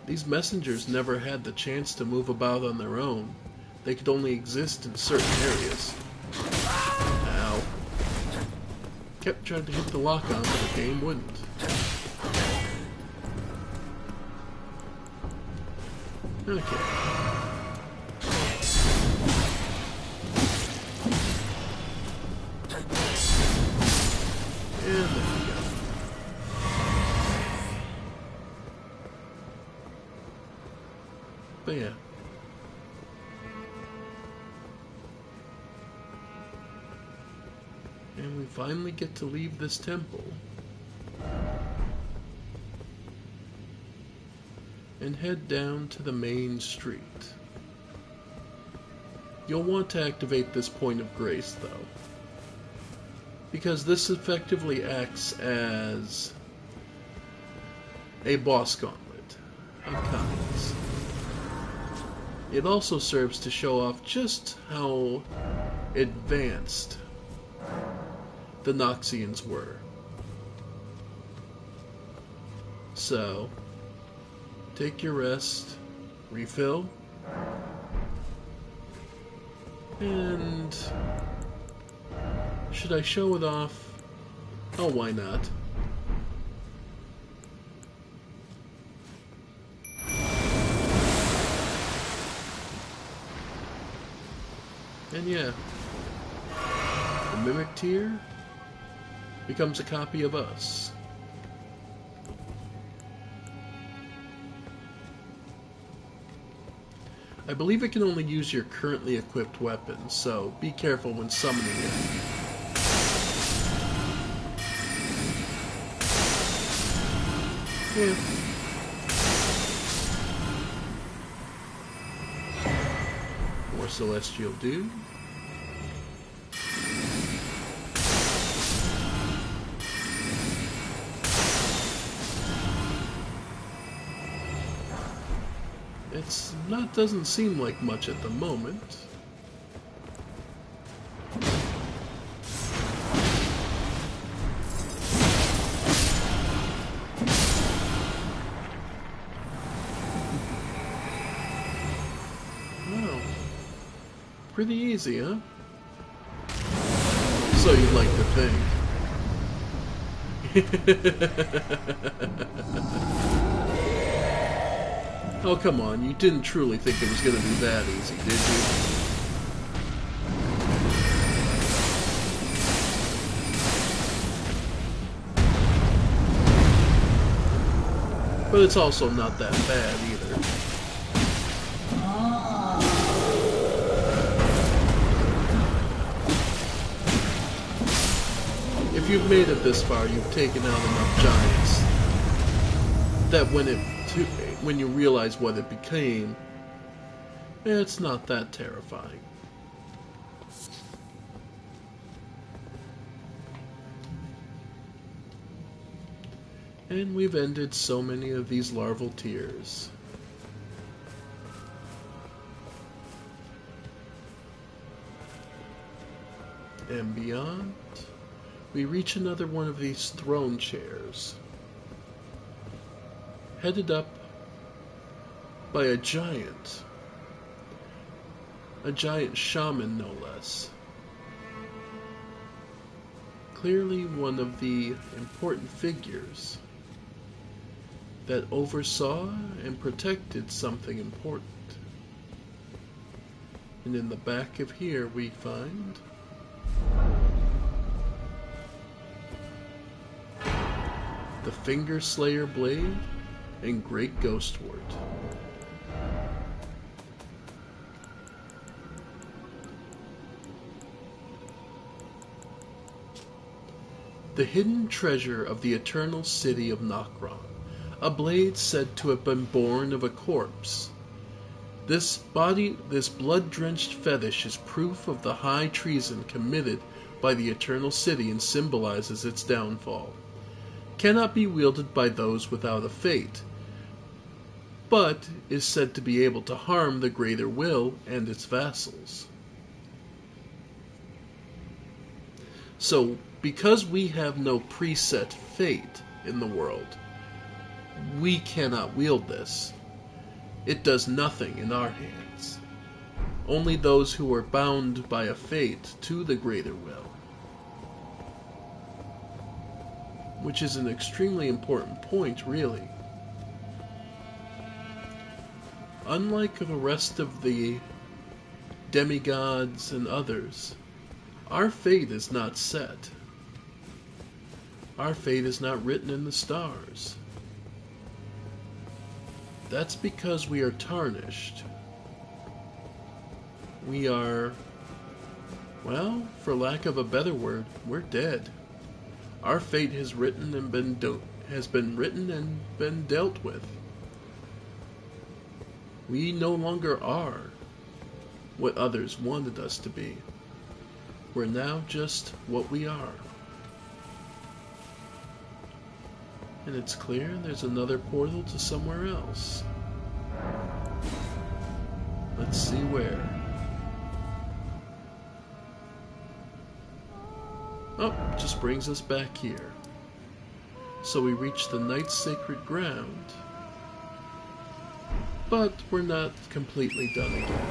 these messengers never had the chance to move about on their own. They could only exist in certain areas. Ow. Kept trying to hit the lock on, but the game wouldn't. Okay. And there we go. But yeah. And we finally get to leave this temple and head down to the main street. You'll want to activate this point of grace though, because this effectively acts as a boss gauntlet of kinds. It also serves to show off just how advanced the Noxians were. So, take your rest, refill, and should I show it off? Oh, why not? And yeah, the Mimic Tier becomes a copy of us. I believe it can only use your currently equipped weapon, so be careful when summoning it. Yeah. More Celestial Dew. Doesn't seem like much at the moment. Wow. Pretty easy, huh? So you'd like to think. Oh, come on. You didn't truly think it was going to be that easy, did you? But it's also not that bad either. If you've made it this far, you've taken out enough giants that when you realize what it became, it's not that terrifying. And we've ended so many of these larval tiers. And beyond, we reach another one of these throne chairs, headed up by a giant shaman no less. Clearly one of the important figures that oversaw and protected something important. And in the back of here we find the Finger Slayer Blade and Great Ghostwort. The hidden treasure of the eternal city of Nokron, a blade said to have been born of a corpse. This blood-drenched fetish is proof of the high treason committed by the eternal city and symbolizes its downfall. Cannot be wielded by those without a fate, but is said to be able to harm the greater will and its vassals. So, because we have no preset fate in the world, we cannot wield this. It does nothing in our hands. Only those who are bound by a fate to the greater will. Which is an extremely important point, really. Unlike the rest of the demigods and others, our fate is not set. Our fate is not written in the stars. That's because we are tarnished. We are, well, for lack of a better word, we're dead. Our fate has been written and been dealt with. We no longer are what others wanted us to be. We're now just what we are. And it's clear there's another portal to somewhere else. Let's see where. Oh, just brings us back here. So we reach the Night's Sacred Ground. But we're not completely done again.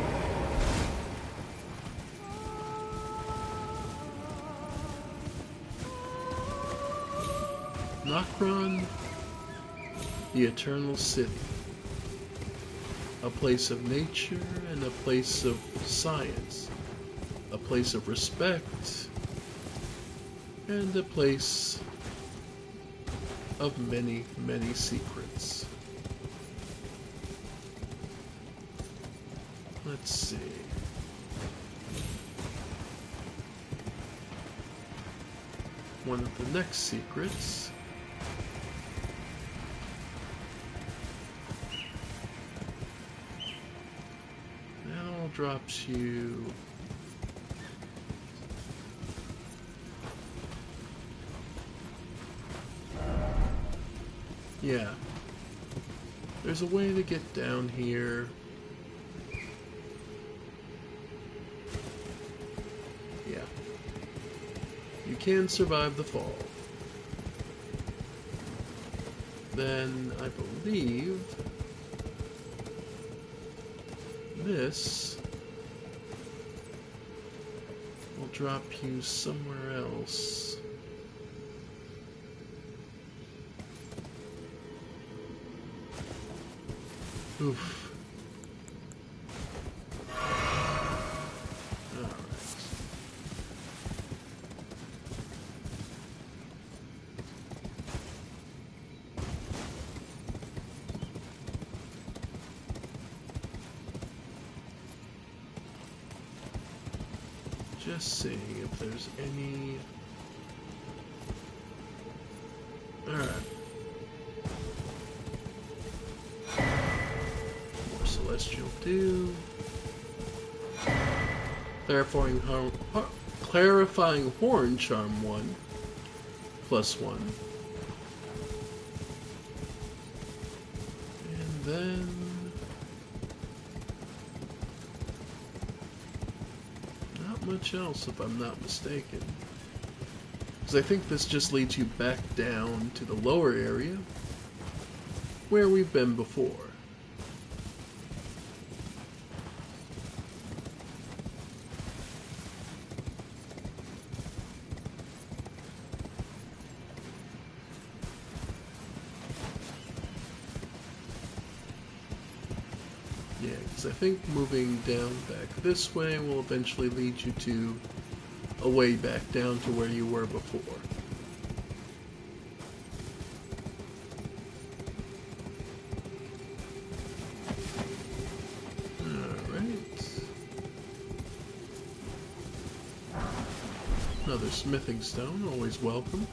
Nokron, the Eternal City. A place of nature and a place of science. A place of respect. And a place of many, many secrets. Let's see. One of the next secrets. That all drops you. Yeah. There's a way to get down here. Yeah. You can survive the fall. Then I believe this will drop you somewhere else. Oof. Just seeing if there's any. Alright. More celestial dew. Clarifying horn charm 1. +1. And then much else, if I'm not mistaken. Because I think this just leads you back down to the lower area where we've been before. Yeah, because I think moving down back this way will eventually lead you to a way back down to where you were before. Alright. Another smithing stone, always welcome.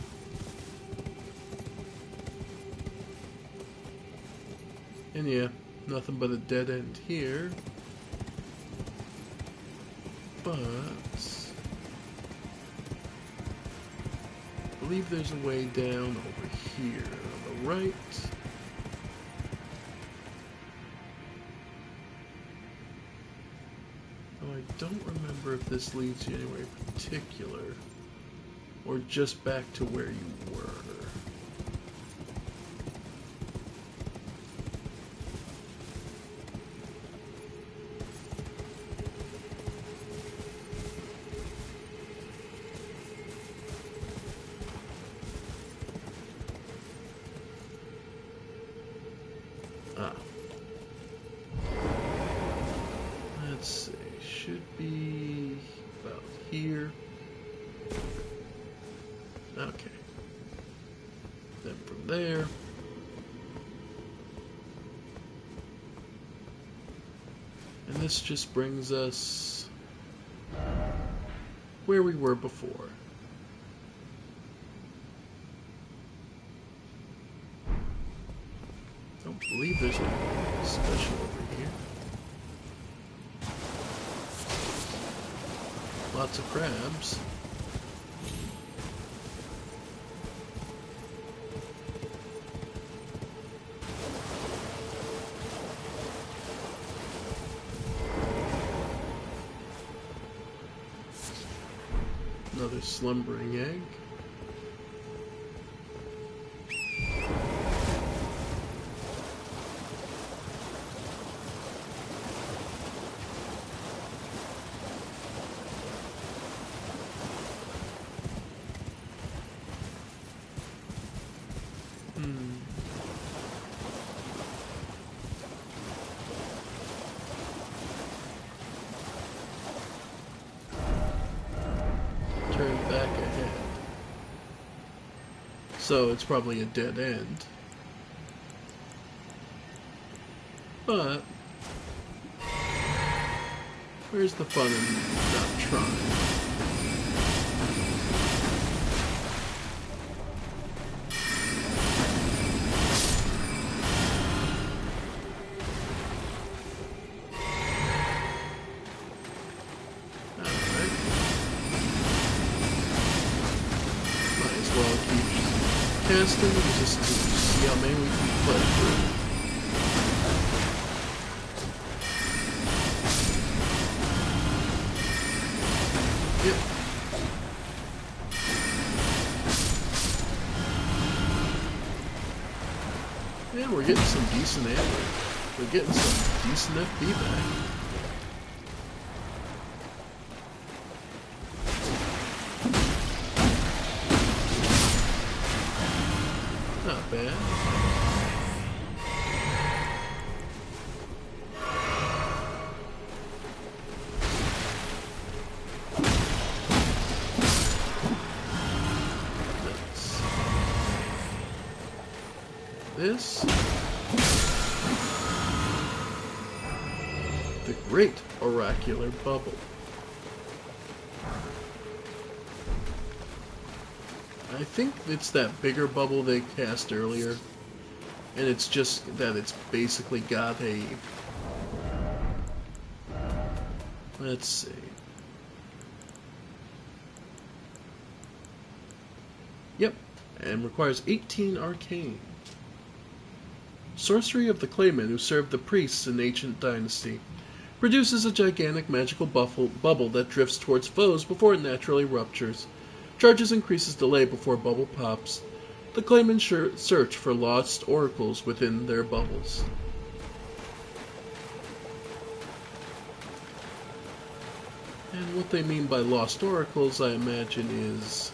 And yeah, nothing but a dead end here. But I believe there's a way down over here on the right. Though I don't remember if this leads you anywhere particular or just back to where you were. Let's see, should be about here. Okay. Then from there. And this just brings us where we were before. Don't believe there's anything special over here. Lots of crabs. Another slumbering egg. Turn back ahead. So it's probably a dead end. But Where's the fun in not trying? Alright. Might as well keep casting just to see how many we can play through. Yep. Yeah, we're getting some decent ammo. We're getting some decent FP back. Not bad. This. The Great Oracular Bubble. I think it's that bigger bubble they cast earlier, and it's just that it's basically got a... Let's see. Yep, and requires 18 arcane. Sorcery of the Claymen who served the priests in ancient dynasty. Produces a gigantic magical bubble that drifts towards foes before it naturally ruptures. Charges increases delay before bubble pops. The Claymen search for lost oracles within their bubbles. And what they mean by lost oracles, I imagine, is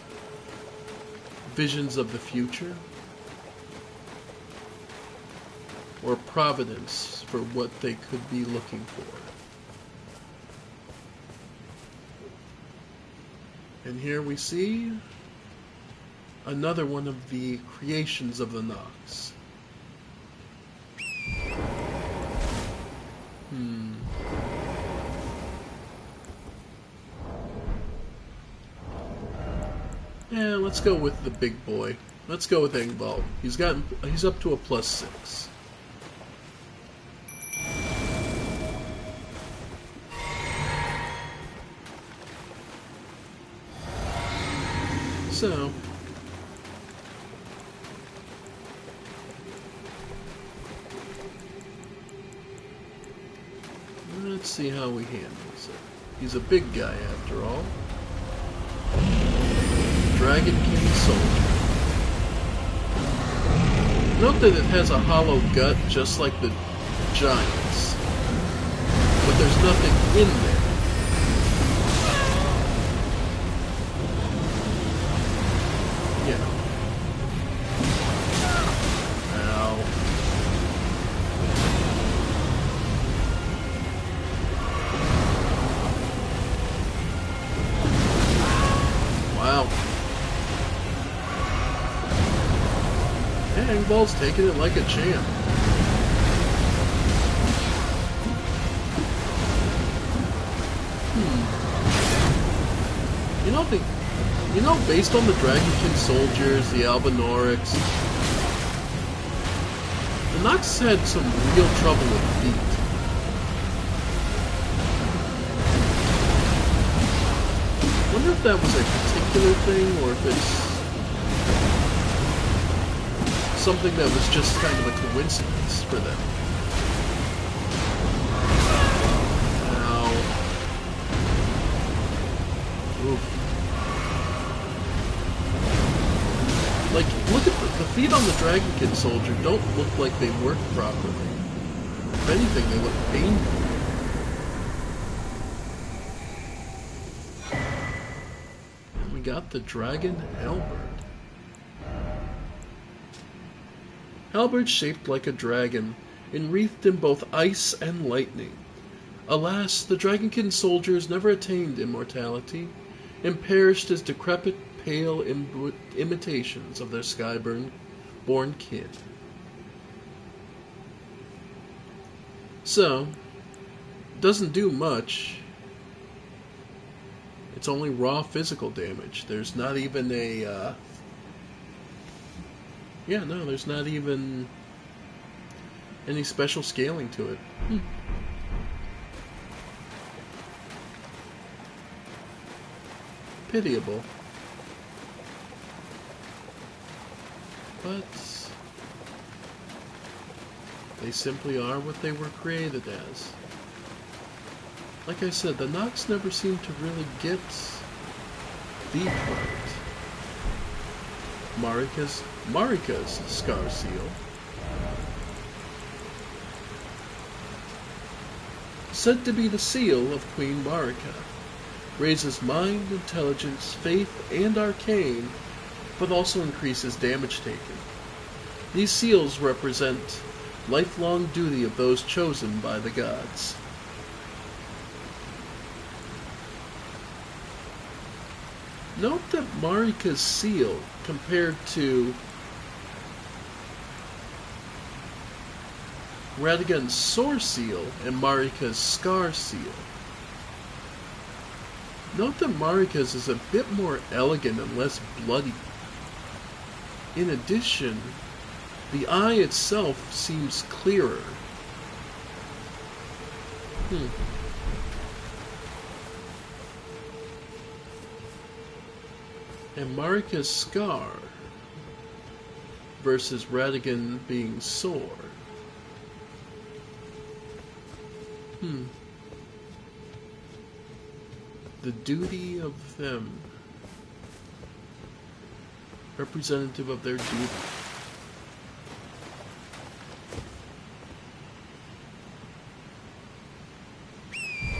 visions of the future, or providence for what they could be looking for. And here we see another one of the creations of the Nox. Yeah, let's go with the big boy. Let's go with Engvall. He's up to a +6. So, let's see how he handles it. He's a big guy after all. Dragon King Soldier. Note that it has a hollow gut just like the giants, but there's nothing in there. Engvall's taking it like a champ. You know, based on the Dragonkin soldiers, the Albinorics, the Nox had some real trouble with feet. I wonder if that was a particular thing, or if it's something that was just kind of a coincidence for them. Ow. Oof. Like, look at the feet on the Dragonkin soldier don't look like they work properly. If anything, they look painful. And we got the Dragon Halberd. Halberd shaped like a dragon, enwreathed in both ice and lightning. Alas, the Dragonkin soldiers never attained immortality, and perished as decrepit, pale imitations of their sky-born kin. So, doesn't do much. It's only raw physical damage. There's not even a, yeah, no, there's not even any special scaling to it. Pitiable. But they simply are what they were created as. Like I said, the Nox never seem to really get the part. Marika's Scar Seal. Said to be the seal of Queen Marika. Raises mind, intelligence, faith, and arcane, but also increases damage taken. These seals represent lifelong duty of those chosen by the gods. Note that Marika's seal, compared to Radagon's Sword Seal and Marika's Scar Seal. Note that Marika's is a bit more elegant and less bloody. In addition, the eye itself seems clearer. And Marika's Scar versus Radagon being Sword. The duty of them. Representative of their duty.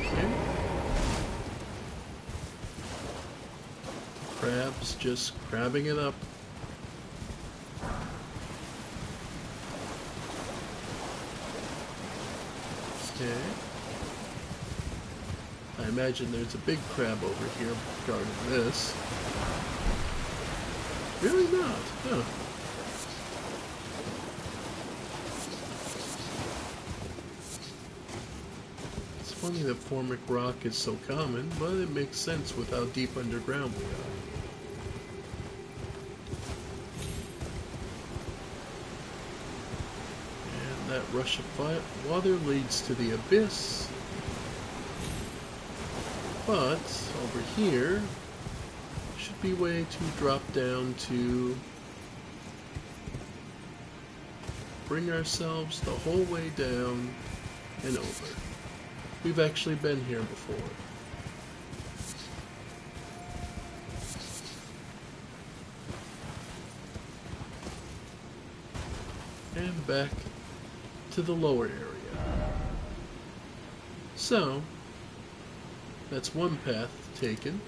Okay. Crab's just crabbing it up. Okay. I imagine there's a big crab over here guarding this. Really not, huh? It's funny that Formic rock is so common, but it makes sense with how deep underground we are. And that rush of water leads to the abyss. But over here should be a way to drop down to bring ourselves the whole way down and over. We've actually been here before. And back to the lower area. So, that's one path taken.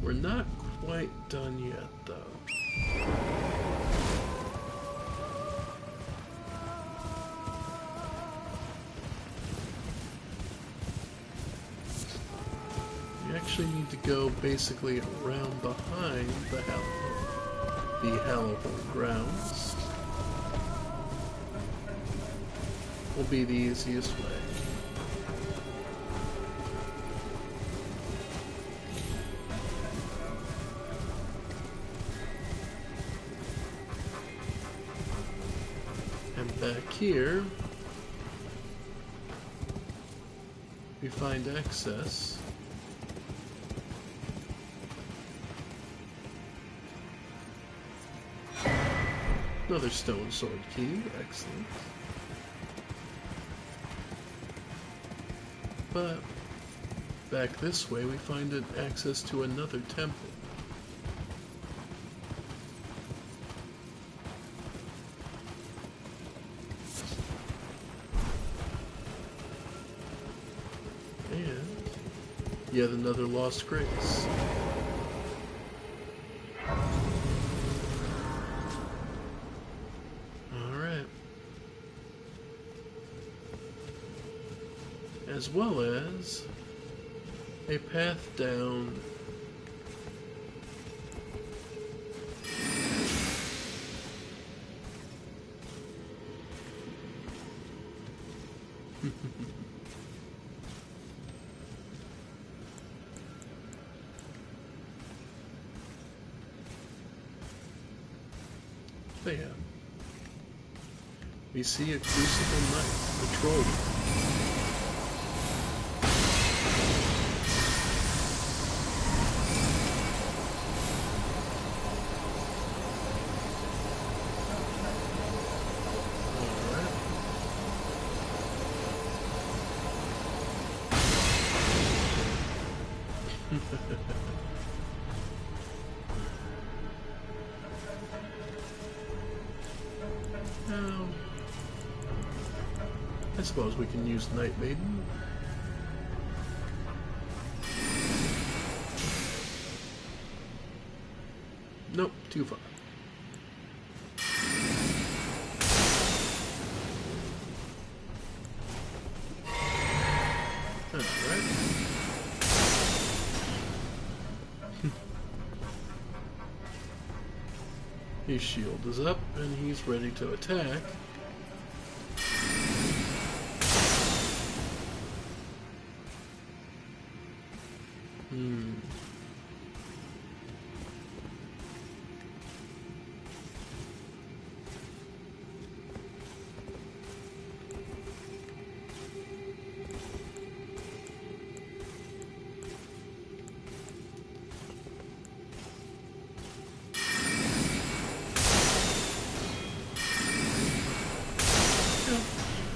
We're not quite done yet, though. We actually need to go basically around behind the Hallowed grounds. Will be the easiest way. And back here, we find access another stone sword key, excellent. But back this way we find an access to another temple. And yet another lost grace. As well as a path down But yeah. We see a Crucible Knight patrolling. Now, I suppose we can use Night Maiden. Nope, too far. Alright. His shield is up and he's ready to attack.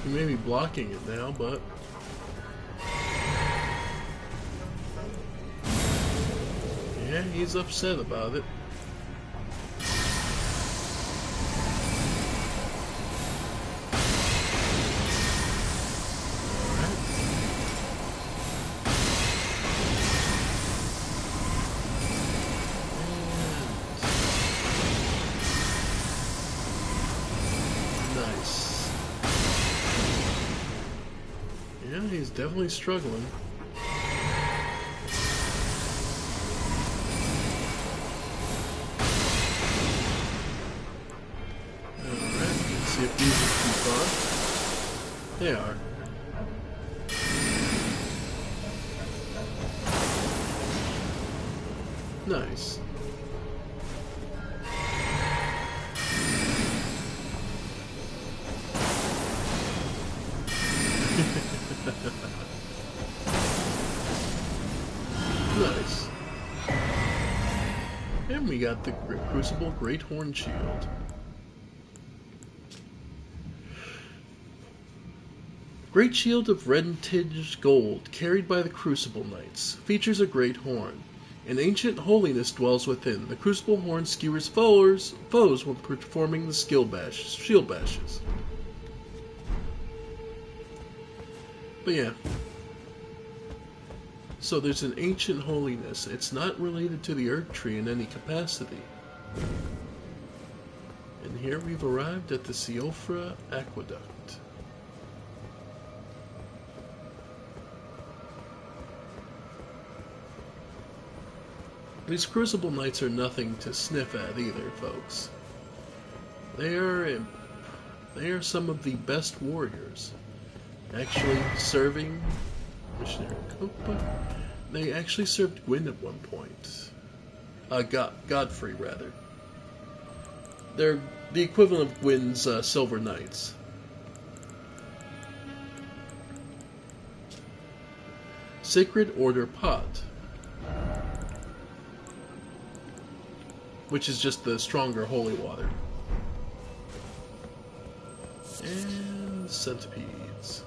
He may be blocking it now, but yeah, he's upset about it. Yeah, he's definitely struggling. Alright, let's see if these are too far. They are. Nice. Nice. And we got the Crucible Great Horn Shield. Great Shield of red-tinged gold, carried by the Crucible Knights, features a great horn. An ancient holiness dwells within. The Crucible Horn skewers foes when performing the shield bashes. But yeah. So there's an ancient holiness. It's not related to the Earth Tree in any capacity. And here we've arrived at the Siofra Aqueduct. These Crucible Knights are nothing to sniff at either, folks. They are some of the best warriors. Actually serving Missionary Cookbook. They actually served Gwyn at one point. Godfrey, rather. They're the equivalent of Gwyn's Silver Knights. Sacred Order Pot, which is just the stronger holy water. And centipedes.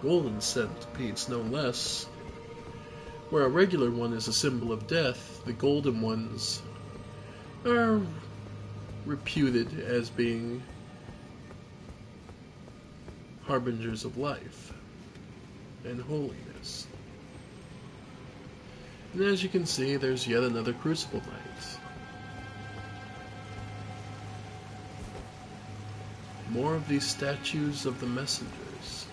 Golden centipedes, no less. Where a regular one is a symbol of death, the golden ones are reputed as being harbingers of life and holiness. And as you can see, there's yet another Crucible Knight. More of these statues of the messengers.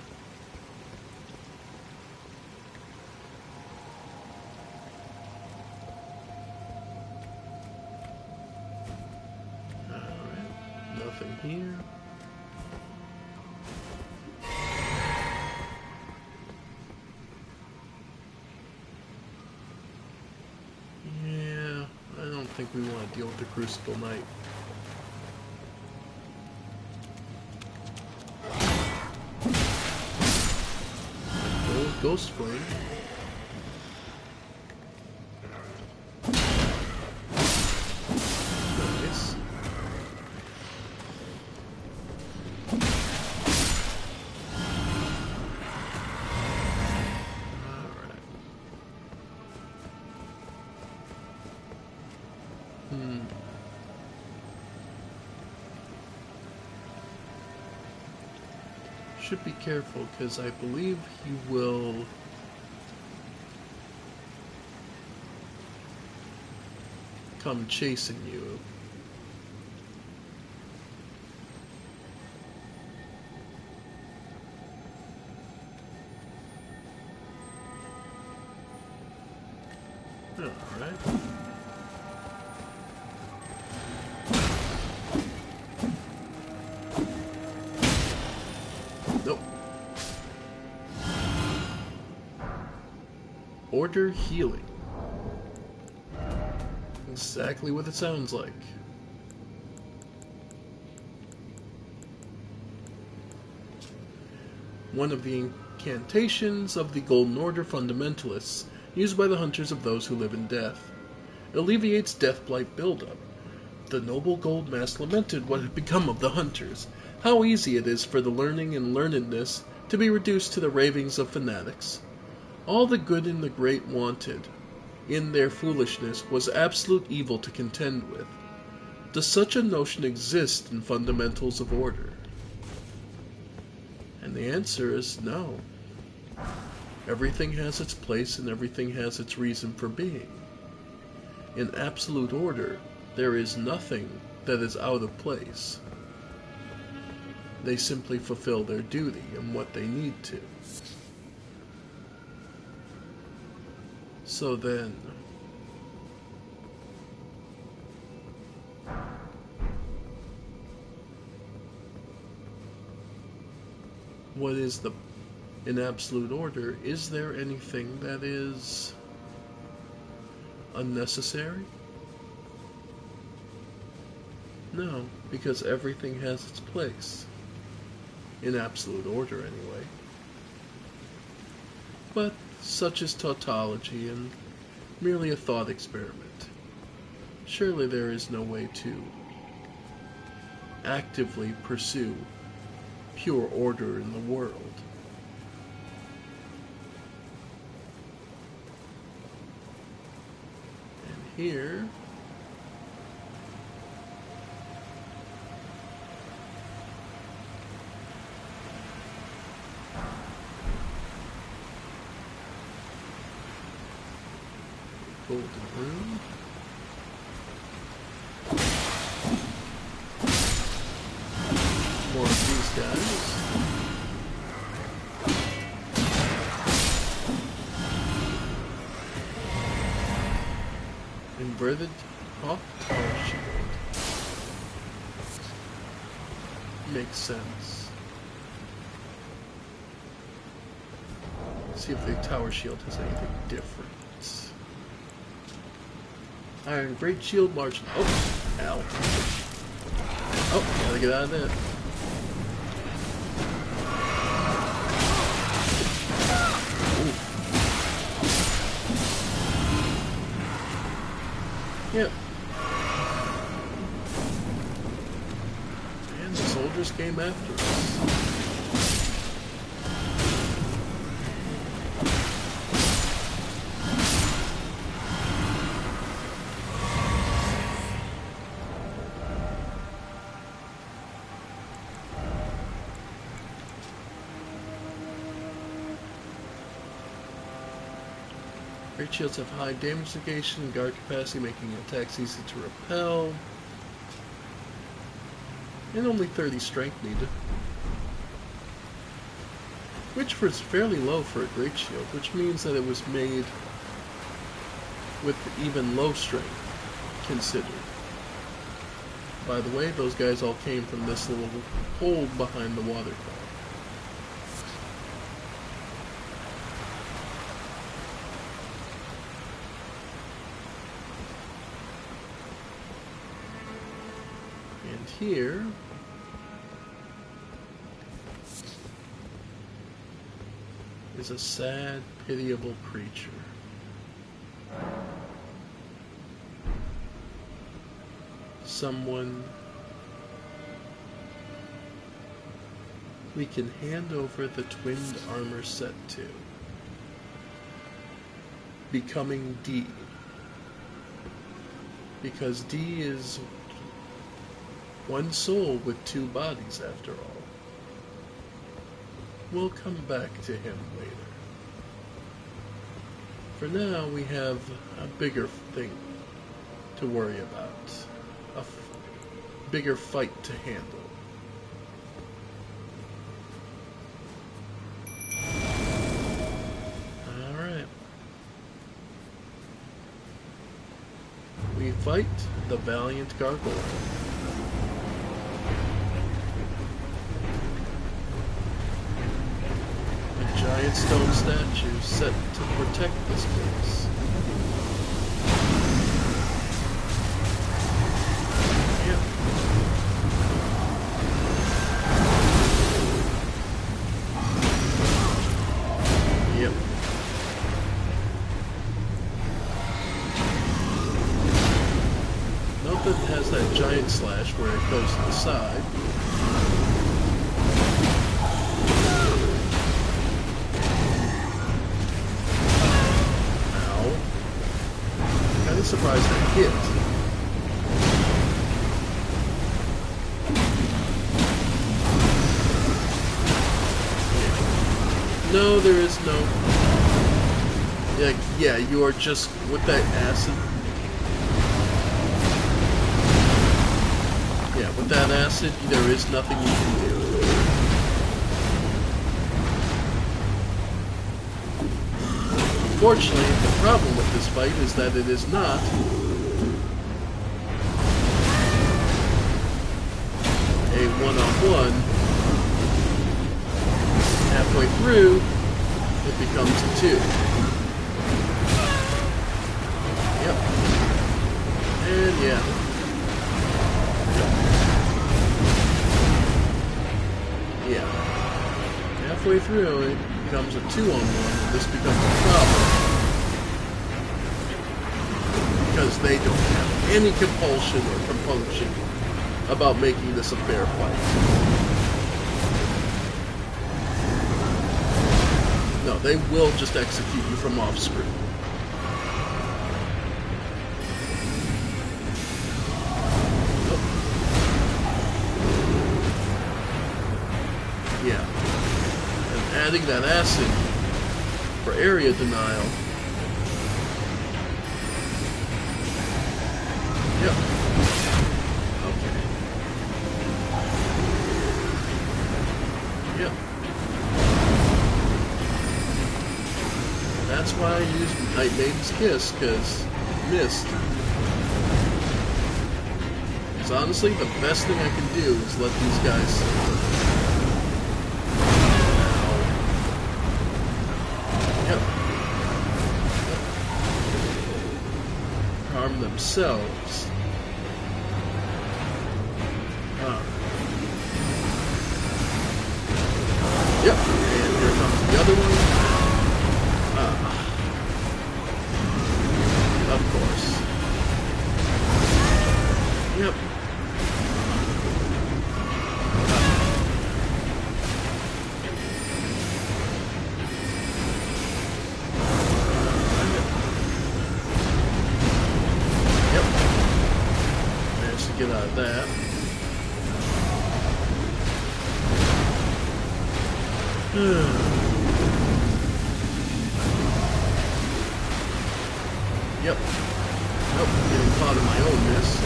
here. Yeah, I don't think we want to deal with the Crucible Knight. Ghost Flame. Nice. Alright. Should be careful, because I believe he will come chasing you. Alright. Nope. Order healing. Exactly what it sounds like. One of the incantations of the Golden Order fundamentalists, used by the hunters of those who live in death. Alleviates death blight buildup. The noble gold mask lamented what had become of the hunters, how easy it is for the learning and learnedness to be reduced to the ravings of fanatics. All the good and the great wanted, in their foolishness, was absolute evil to contend with. Does such a notion exist in fundamentals of order? And the answer is no. Everything has its place and everything has its reason for being. In absolute order, there is nothing that is out of place. They simply fulfill their duty and what they need to. So then, what is in absolute order? Is there anything that is unnecessary? No, because everything has its place. In absolute order, anyway. But such is tautology and merely a thought experiment. Surely there is no way to actively pursue pure order in the world. And here, golden room. More of these guys. Inverted hawk tower shield. Makes sense. Let's see if the tower shield has anything different. Iron Great Shield March. Oh, ow. Oh, gotta get out of that. Yep. And the soldiers came after us. Great shields have high damage negation and guard capacity, making attacks easy to repel. And only 30 strength needed. Which was fairly low for a great shield, which means that it was made with even low strength considered. By the way, those guys all came from this little hole behind the waterfall. And here is a sad, pitiable creature. Someone we can hand over the twinned armor set to, becoming D. Because D is one soul with two bodies after all. We'll come back to him later. For now, we have a bigger thing to worry about. A bigger fight to handle. Alright. We fight the valiant gargoyle. A giant stone statue set to protect this place. It has that giant slash where it goes to the side. Ow. I'm kind of surprised I hit. No, there is no... Yeah, you are just with that acid. Yeah, with that acid, there is nothing you can do. Unfortunately, the problem with this fight is that it is not a one-on-one. Halfway through, it becomes a two. Yep. And yeah. Yeah. Halfway through, it becomes a 2-on-1, and this becomes a problem. Because they don't have any compulsion or compunction about making this a fair fight. No, they will just execute you from off-screen. Yeah. And adding that acid for area denial. Yep. Okay. Yep. That's why I used Night Maiden's Kiss, because missed. Because honestly, the best thing I can do is let these guys... harm themselves. Yep, and here comes the other one. Of course. Yep. Get out of that. Yep. Nope, getting caught in my own mist.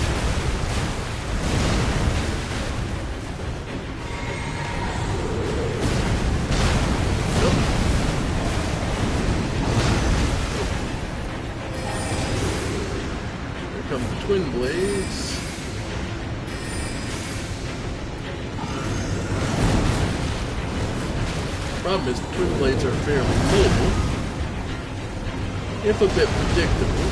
Nope. Here come the twin blades. Problem is, the twin blades are fairly mobile, if a bit predictable.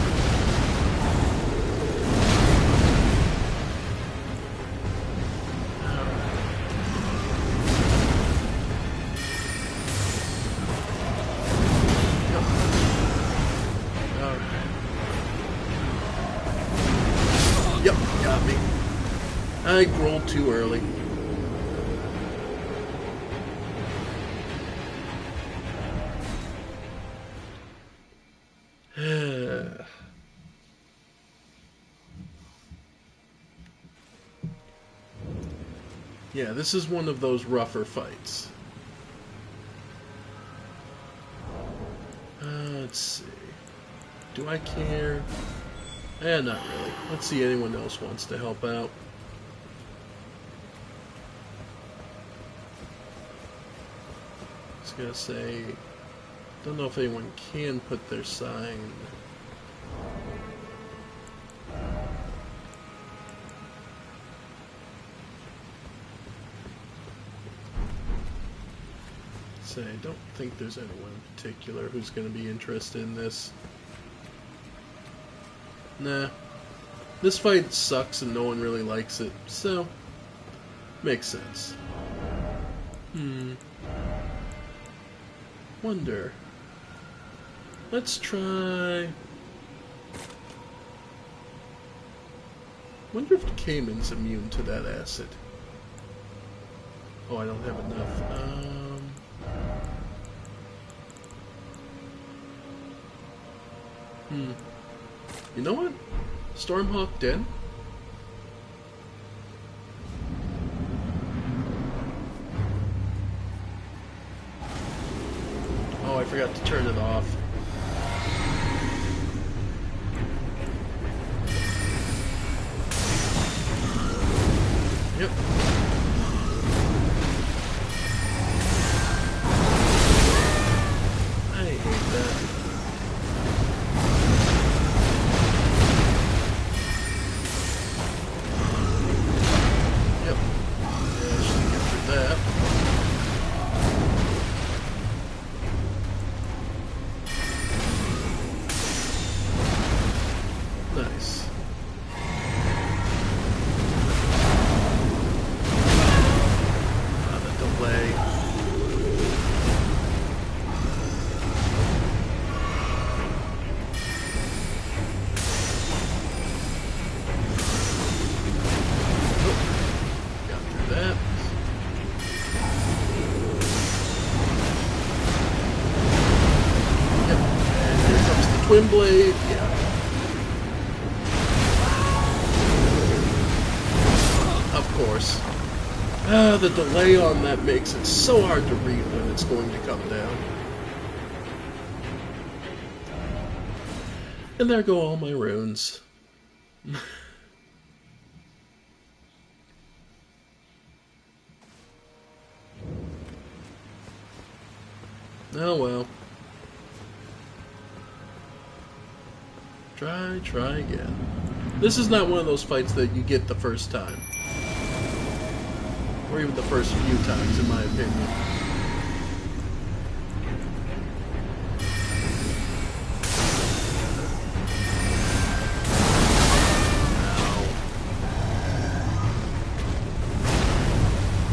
Yep, got me. I rolled too early. Yeah, this is one of those rougher fights. Let's see. Do I care? Not really. Let's see, anyone else wants to help out. I was gonna say, don't know if anyone can put their sign. Say, I don't think there's anyone in particular who's going to be interested in this. Nah. This fight sucks and no one really likes it, so makes sense. Wonder. Let's try... Wonder if Cayman's immune to that acid. Oh, I don't have enough. You know what? Stormhawk Den? Oh, I forgot to turn it off. Yep. I hate that. Nice. The delay. Got through that. Yep. And here comes the twin blade. Yeah. Of course. The delay on that makes it so hard to read when it's going to come down. And there go all my runes. Oh well. Try again. This is not one of those fights that you get the first time. Or even the first few times, in my opinion.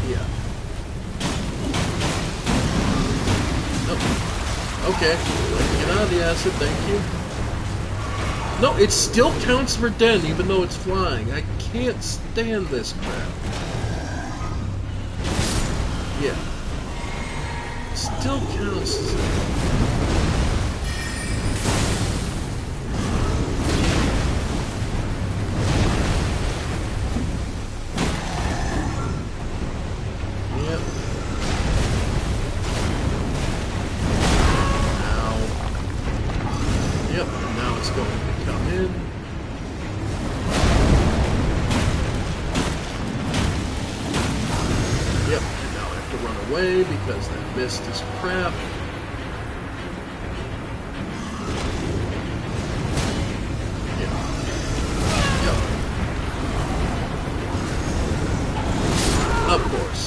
Yeah. Oh. Okay. Get out of the acid, thank you. No, it still counts for Den, even though it's flying. I can't stand this crap. Yeah. Still counts as Yep. Now. Yep, and now it's going to come in. Yep, and now I have to run away because that mist is crap. Yeah. Yep. Of course.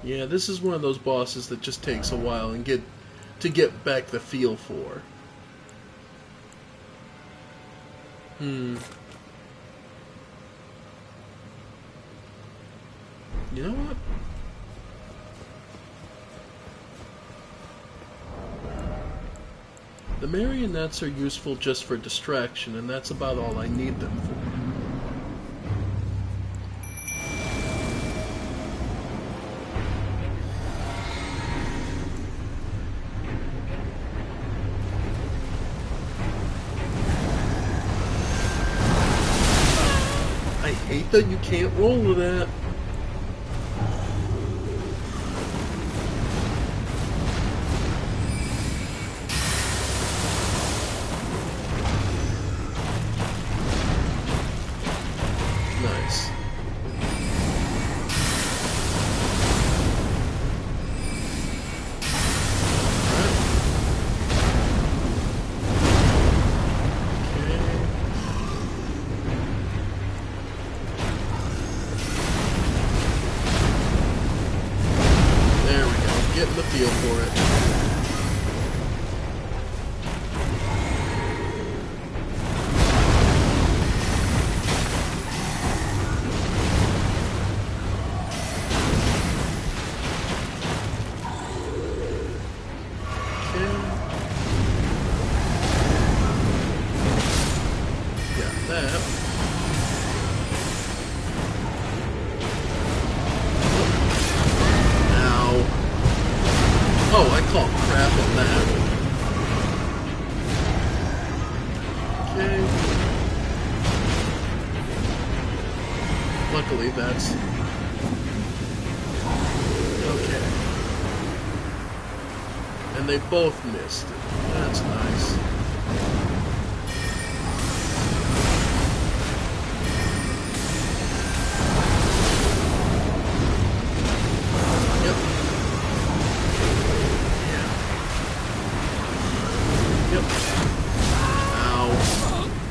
Yeah, this is one of those bosses that just takes a while and to get back the feel for. You know what? The marionettes are useful just for distraction, and that's about all I need them for. I hate that you can't roll with that. Nice. Getting the feel for it. Got that. Oh, I call crap on that. Okay. Luckily, that's... okay. And they both missed it. That's nice.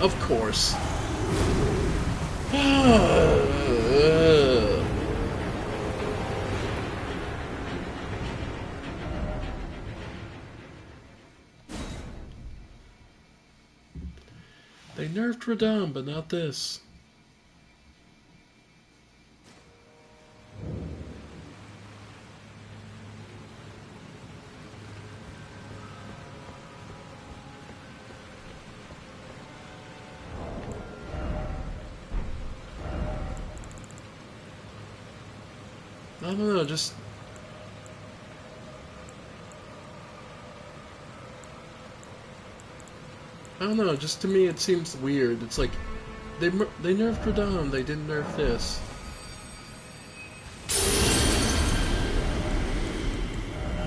Of course. They nerfed Radahn, but not this. I don't know, just... I don't know, just to me it seems weird. It's like, they nerfed Radahn, they didn't nerf this.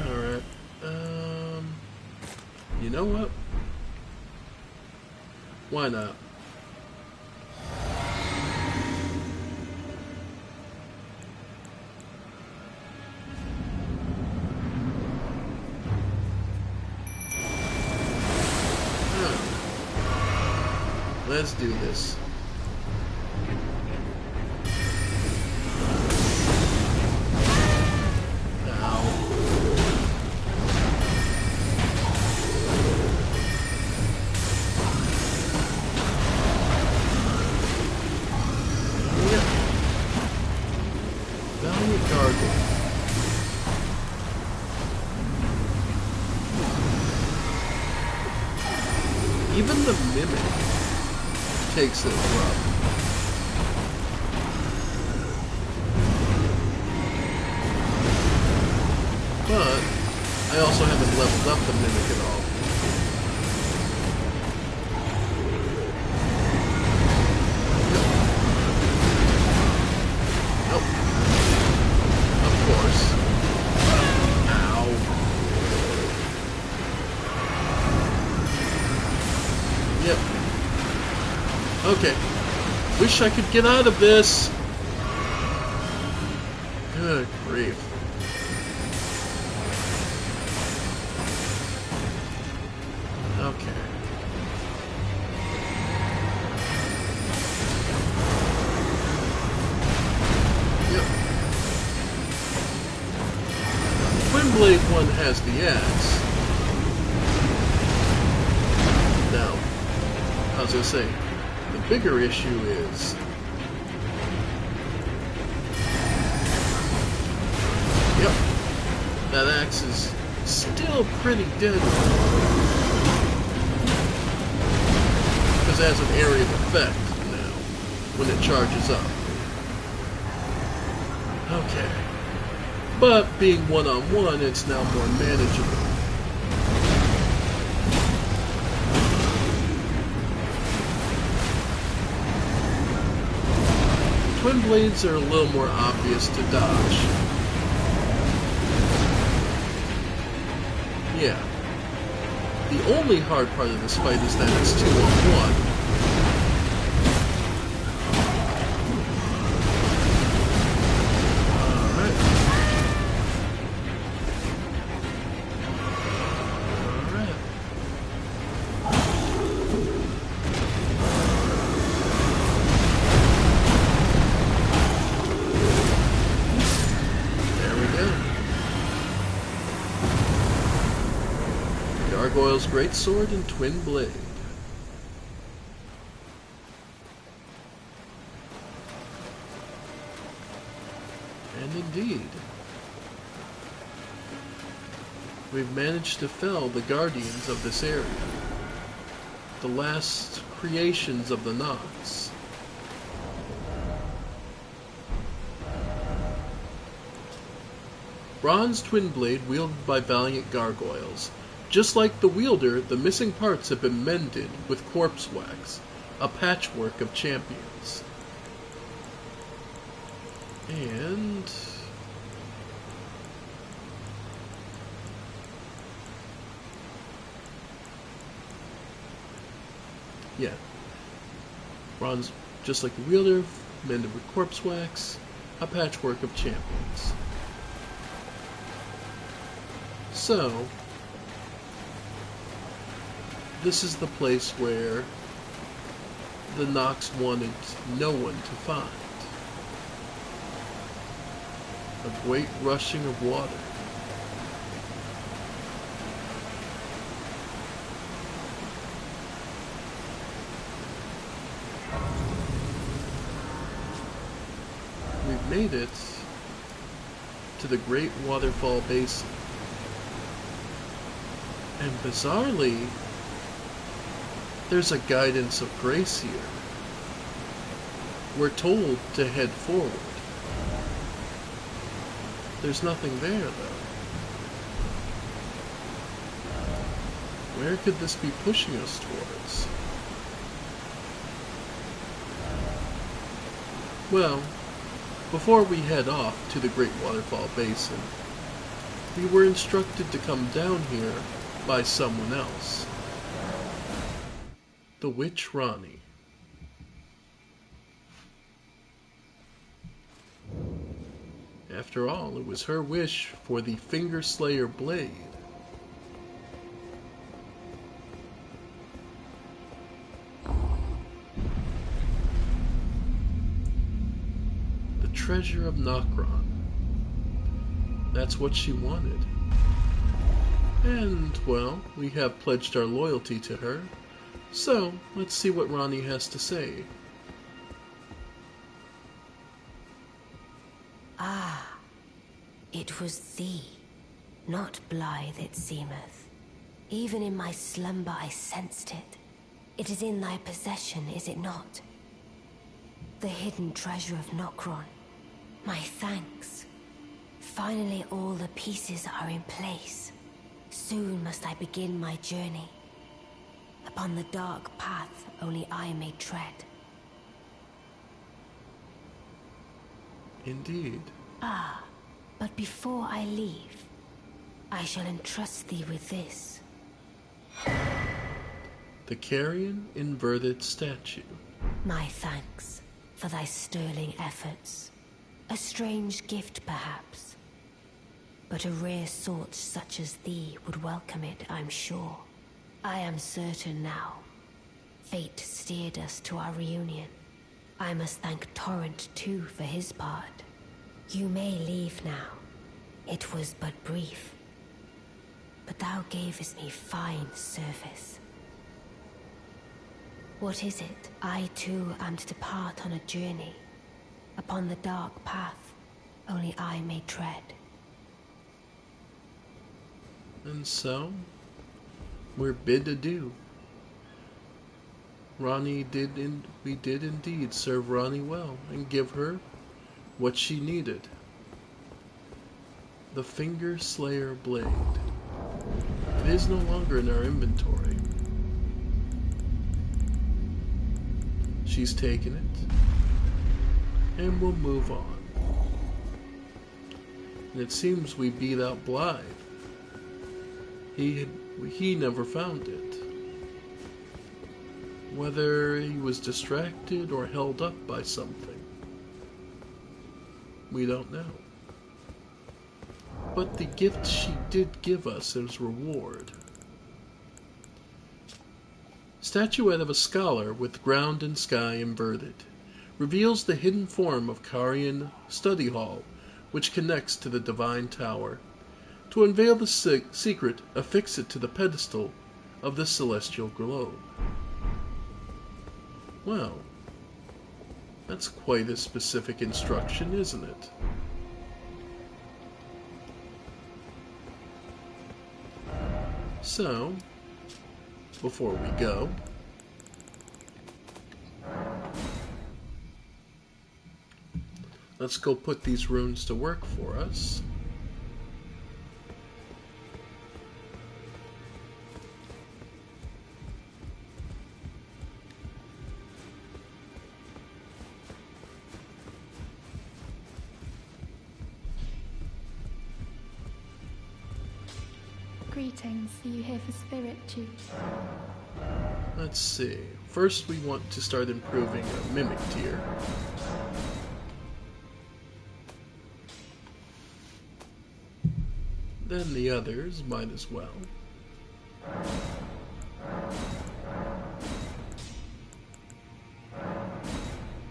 Alright, you know what? Why not? Let's do this. Ow. Yep. Valiant Gargle. Even the Mimic takes it rough. But I also haven't leveled up the Mimic at all. Nope. Of course. Ow. Yep. Okay. Wish I could get out of this. Good grief. Okay. Yep. Twin Blade 1 has the axe. Now, I was gonna say, the bigger issue is yep, that axe is still pretty deadly. Because it has an area of effect now when it charges up. Okay. But being one-on-one, it's now more manageable. Twin blades are a little more obvious to dodge. Yeah. The only hard part of this fight is that it's 2-on-1. Gargoyle's Greatsword and Twin Blade. And indeed, we've managed to fell the guardians of this area, the last creations of the Nox. Bronze Twin Blade wielded by valiant gargoyles. Just like the wielder, the missing parts have been mended with corpse wax, a patchwork of champions. And yeah, bronze, just like the wielder, mended with corpse wax, a patchwork of champions. So this is the place where the Nox wanted no one to find. A great rushing of water. We've made it to the Great Waterfall Basin. And bizarrely, there's a guidance of grace here. We're told to head forward. There's nothing there, though. Where could this be pushing us towards? Well, before we head off to the Great Waterfall Basin, we were instructed to come down here by someone else. The Witch Ranni. After all, it was her wish for the Finger Slayer blade. The treasure of Nokron. That's what she wanted. And, well, we have pledged our loyalty to her. So, let's see what Ranni has to say. Ah, it was thee, not blithe it seemeth. Even in my slumber I sensed it. It is in thy possession, is it not? The hidden treasure of Nokron. My thanks. Finally all the pieces are in place. Soon must I begin my journey. Upon the dark path only I may tread. Indeed. Ah, but before I leave, I shall entrust thee with this. The Carrion Inverted Statue. My thanks for thy sterling efforts. A strange gift, perhaps. But a rare sort such as thee would welcome it, I'm sure. I am certain now. Fate steered us to our reunion. I must thank Torrent, too, for his part. You may leave now. It was but brief. But thou gavest me fine service. What is it? I, too, am to depart on a journey. Upon the dark path, only I may tread. And so, we're bid adieu. We did indeed serve Ronnie well and give her what she needed. The Finger Slayer blade. It is no longer in our inventory. She's taken it, and we'll move on. And it seems we beat out Blythe. He never found it. Whether he was distracted or held up by something, we don't know. But the gift she did give us as reward. Statuette of a scholar with ground and sky inverted, reveals the hidden form of Carian study hall, which connects to the divine tower. To unveil the secret, affix it to the pedestal of the celestial globe. Well, that's quite a specific instruction, isn't it? So, before we go, let's go put these runes to work for us. Greetings, are you here for spirit juice? Let's see. First we want to start improving a mimic tier. Then the others might as well.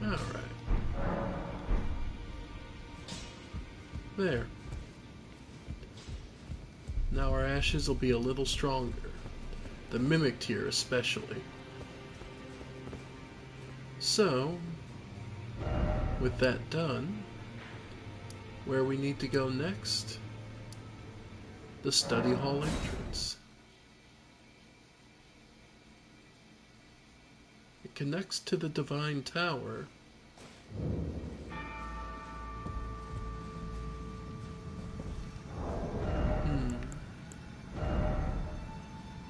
Alright. There. Now our ashes will be a little stronger. The mimic tier especially. So, with that done, where we need to go next? The study hall entrance. It connects to the divine tower.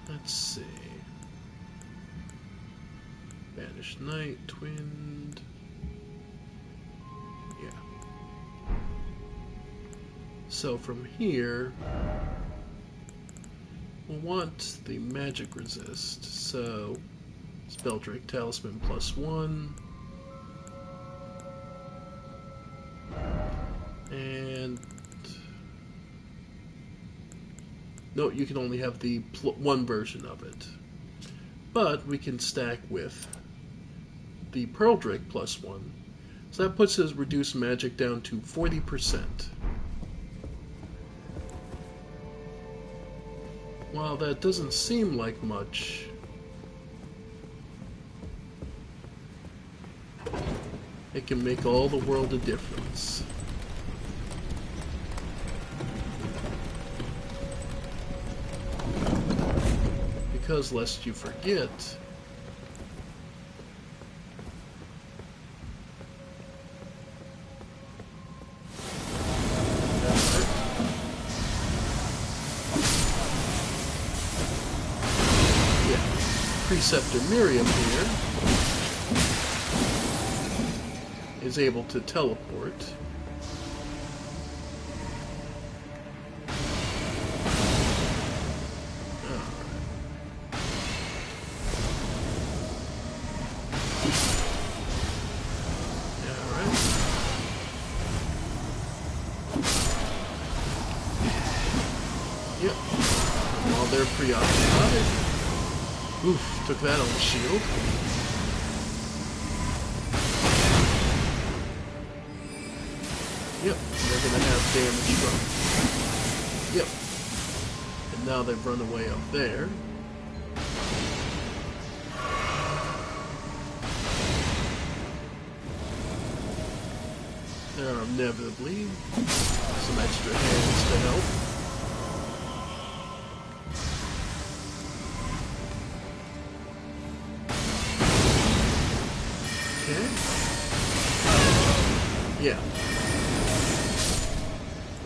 Let's see. Banished Night, Twinned. Yeah. So from here, we'll want the magic resist. So, Spelldrake Talisman +1. And no, you can only have the one version of it. But we can stack with the Pearl Drake +1. So that puts his reduced magic down to 40%. While that doesn't seem like much, it can make all the world a difference. Because, lest you forget, Preceptor Miriam here is able to teleport. preoccupied. Oof, took that on the shield. Yep, they're gonna have damage from. Yep. And now they've run away up there. There are inevitably some extra hands to help. Okay. Yeah.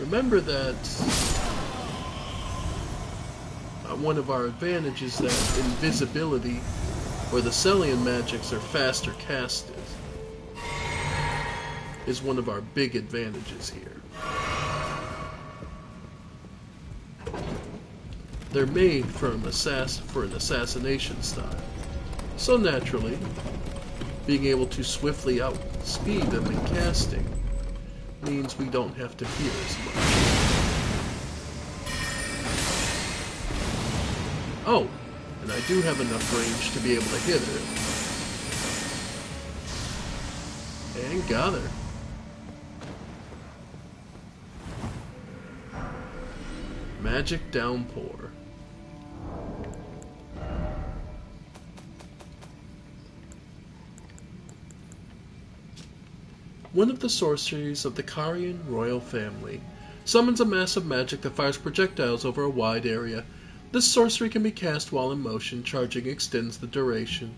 Remember that one of our advantages that invisibility or the Celian magics are faster casted is one of our big advantages here. They're made for an assassination style. So naturally, being able to swiftly outspeed them in casting means we don't have to fear as much. Oh, and I do have enough range to be able to hit her. And got her. Magic Downpour. One of the sorceries of the Carian royal family summons a mass of magic that fires projectiles over a wide area. This sorcery can be cast while in motion. Charging extends the duration.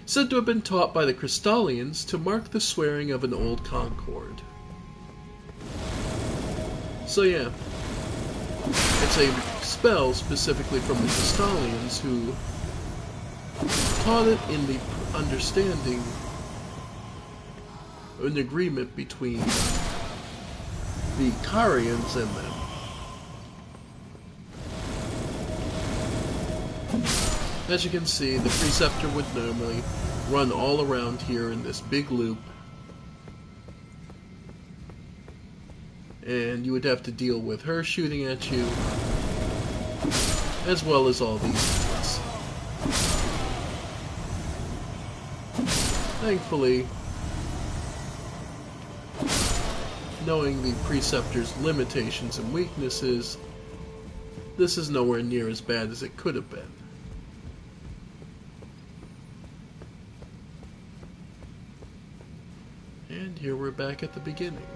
Said to have been taught by the Crystallians to mark the swearing of an old concord. So yeah, it's a spell specifically from the Crystallians who taught it in the understanding, an agreement between the Carians and them. As you can see, the Preceptor would normally run all around here in this big loop, and you would have to deal with her shooting at you, as well as all these things. Thankfully, knowing the Preceptor's limitations and weaknesses, this is nowhere near as bad as it could have been. And here we're back at the beginning.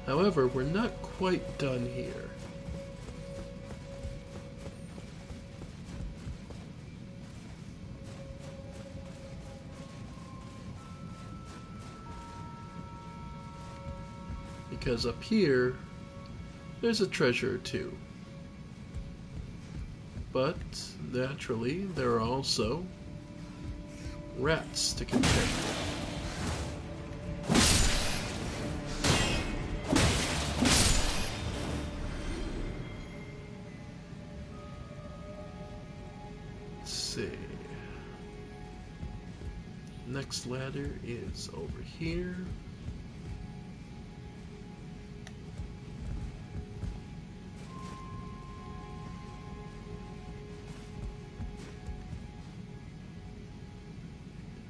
However, we're not quite done here. Because up here, there's a treasure or two. But, naturally, there are also rats to contend with. Let's see. Next ladder is over here.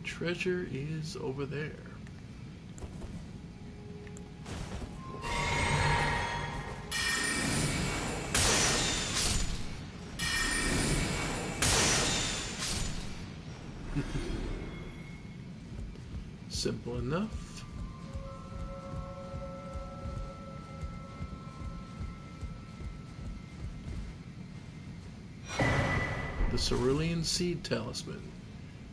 Treasure is over there. Simple enough. The Cerulean Seed Talisman,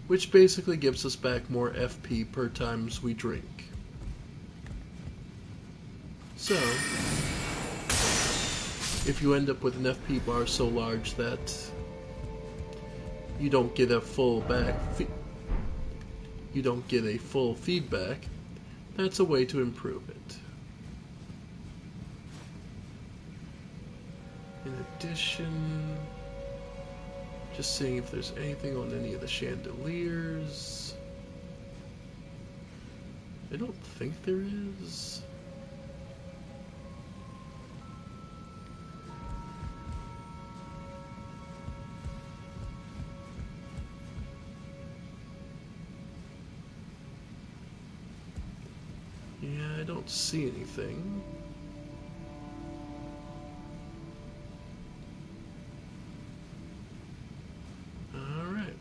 which basically gives us back more FP per times we drink. So, if you end up with an FP bar so large that you don't get a full feedback, that's a way to improve it. In addition, just seeing if there's anything on any of the chandeliers. I don't think there is. I don't see anything. Alright.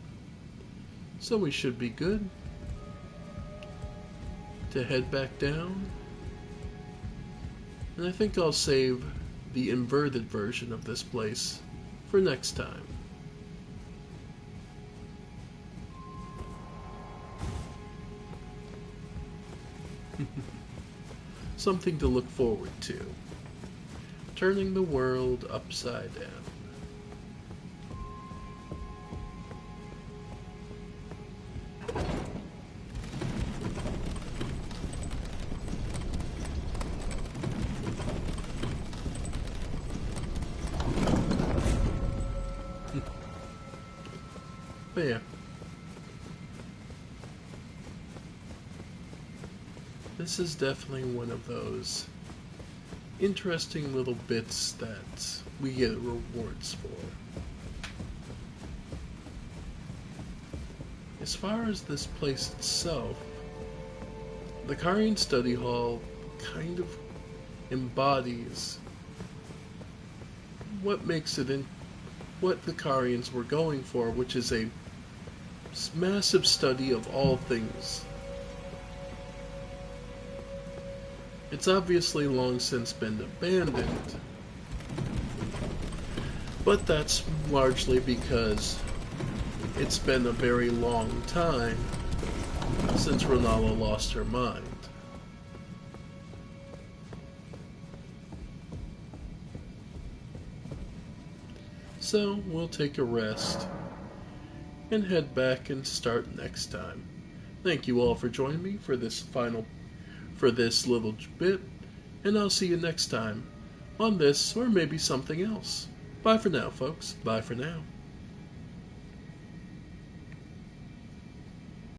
So we should be good to head back down. And I think I'll save the inverted version of this place for next time. Something to look forward to. Turning the world upside down. But yeah. This is definitely one of those interesting little bits that we get rewards for. As far as this place itself, the Karian Study Hall kind of embodies what makes it what the Karians were going for, which is a massive study of all things. It's obviously long since been abandoned, but that's largely because it's been a very long time since Renala lost her mind. So we'll take a rest and head back and start next time. Thank you all for joining me for this little bit, and I'll see you next time on this or maybe something else. Bye for now, folks. Bye for now.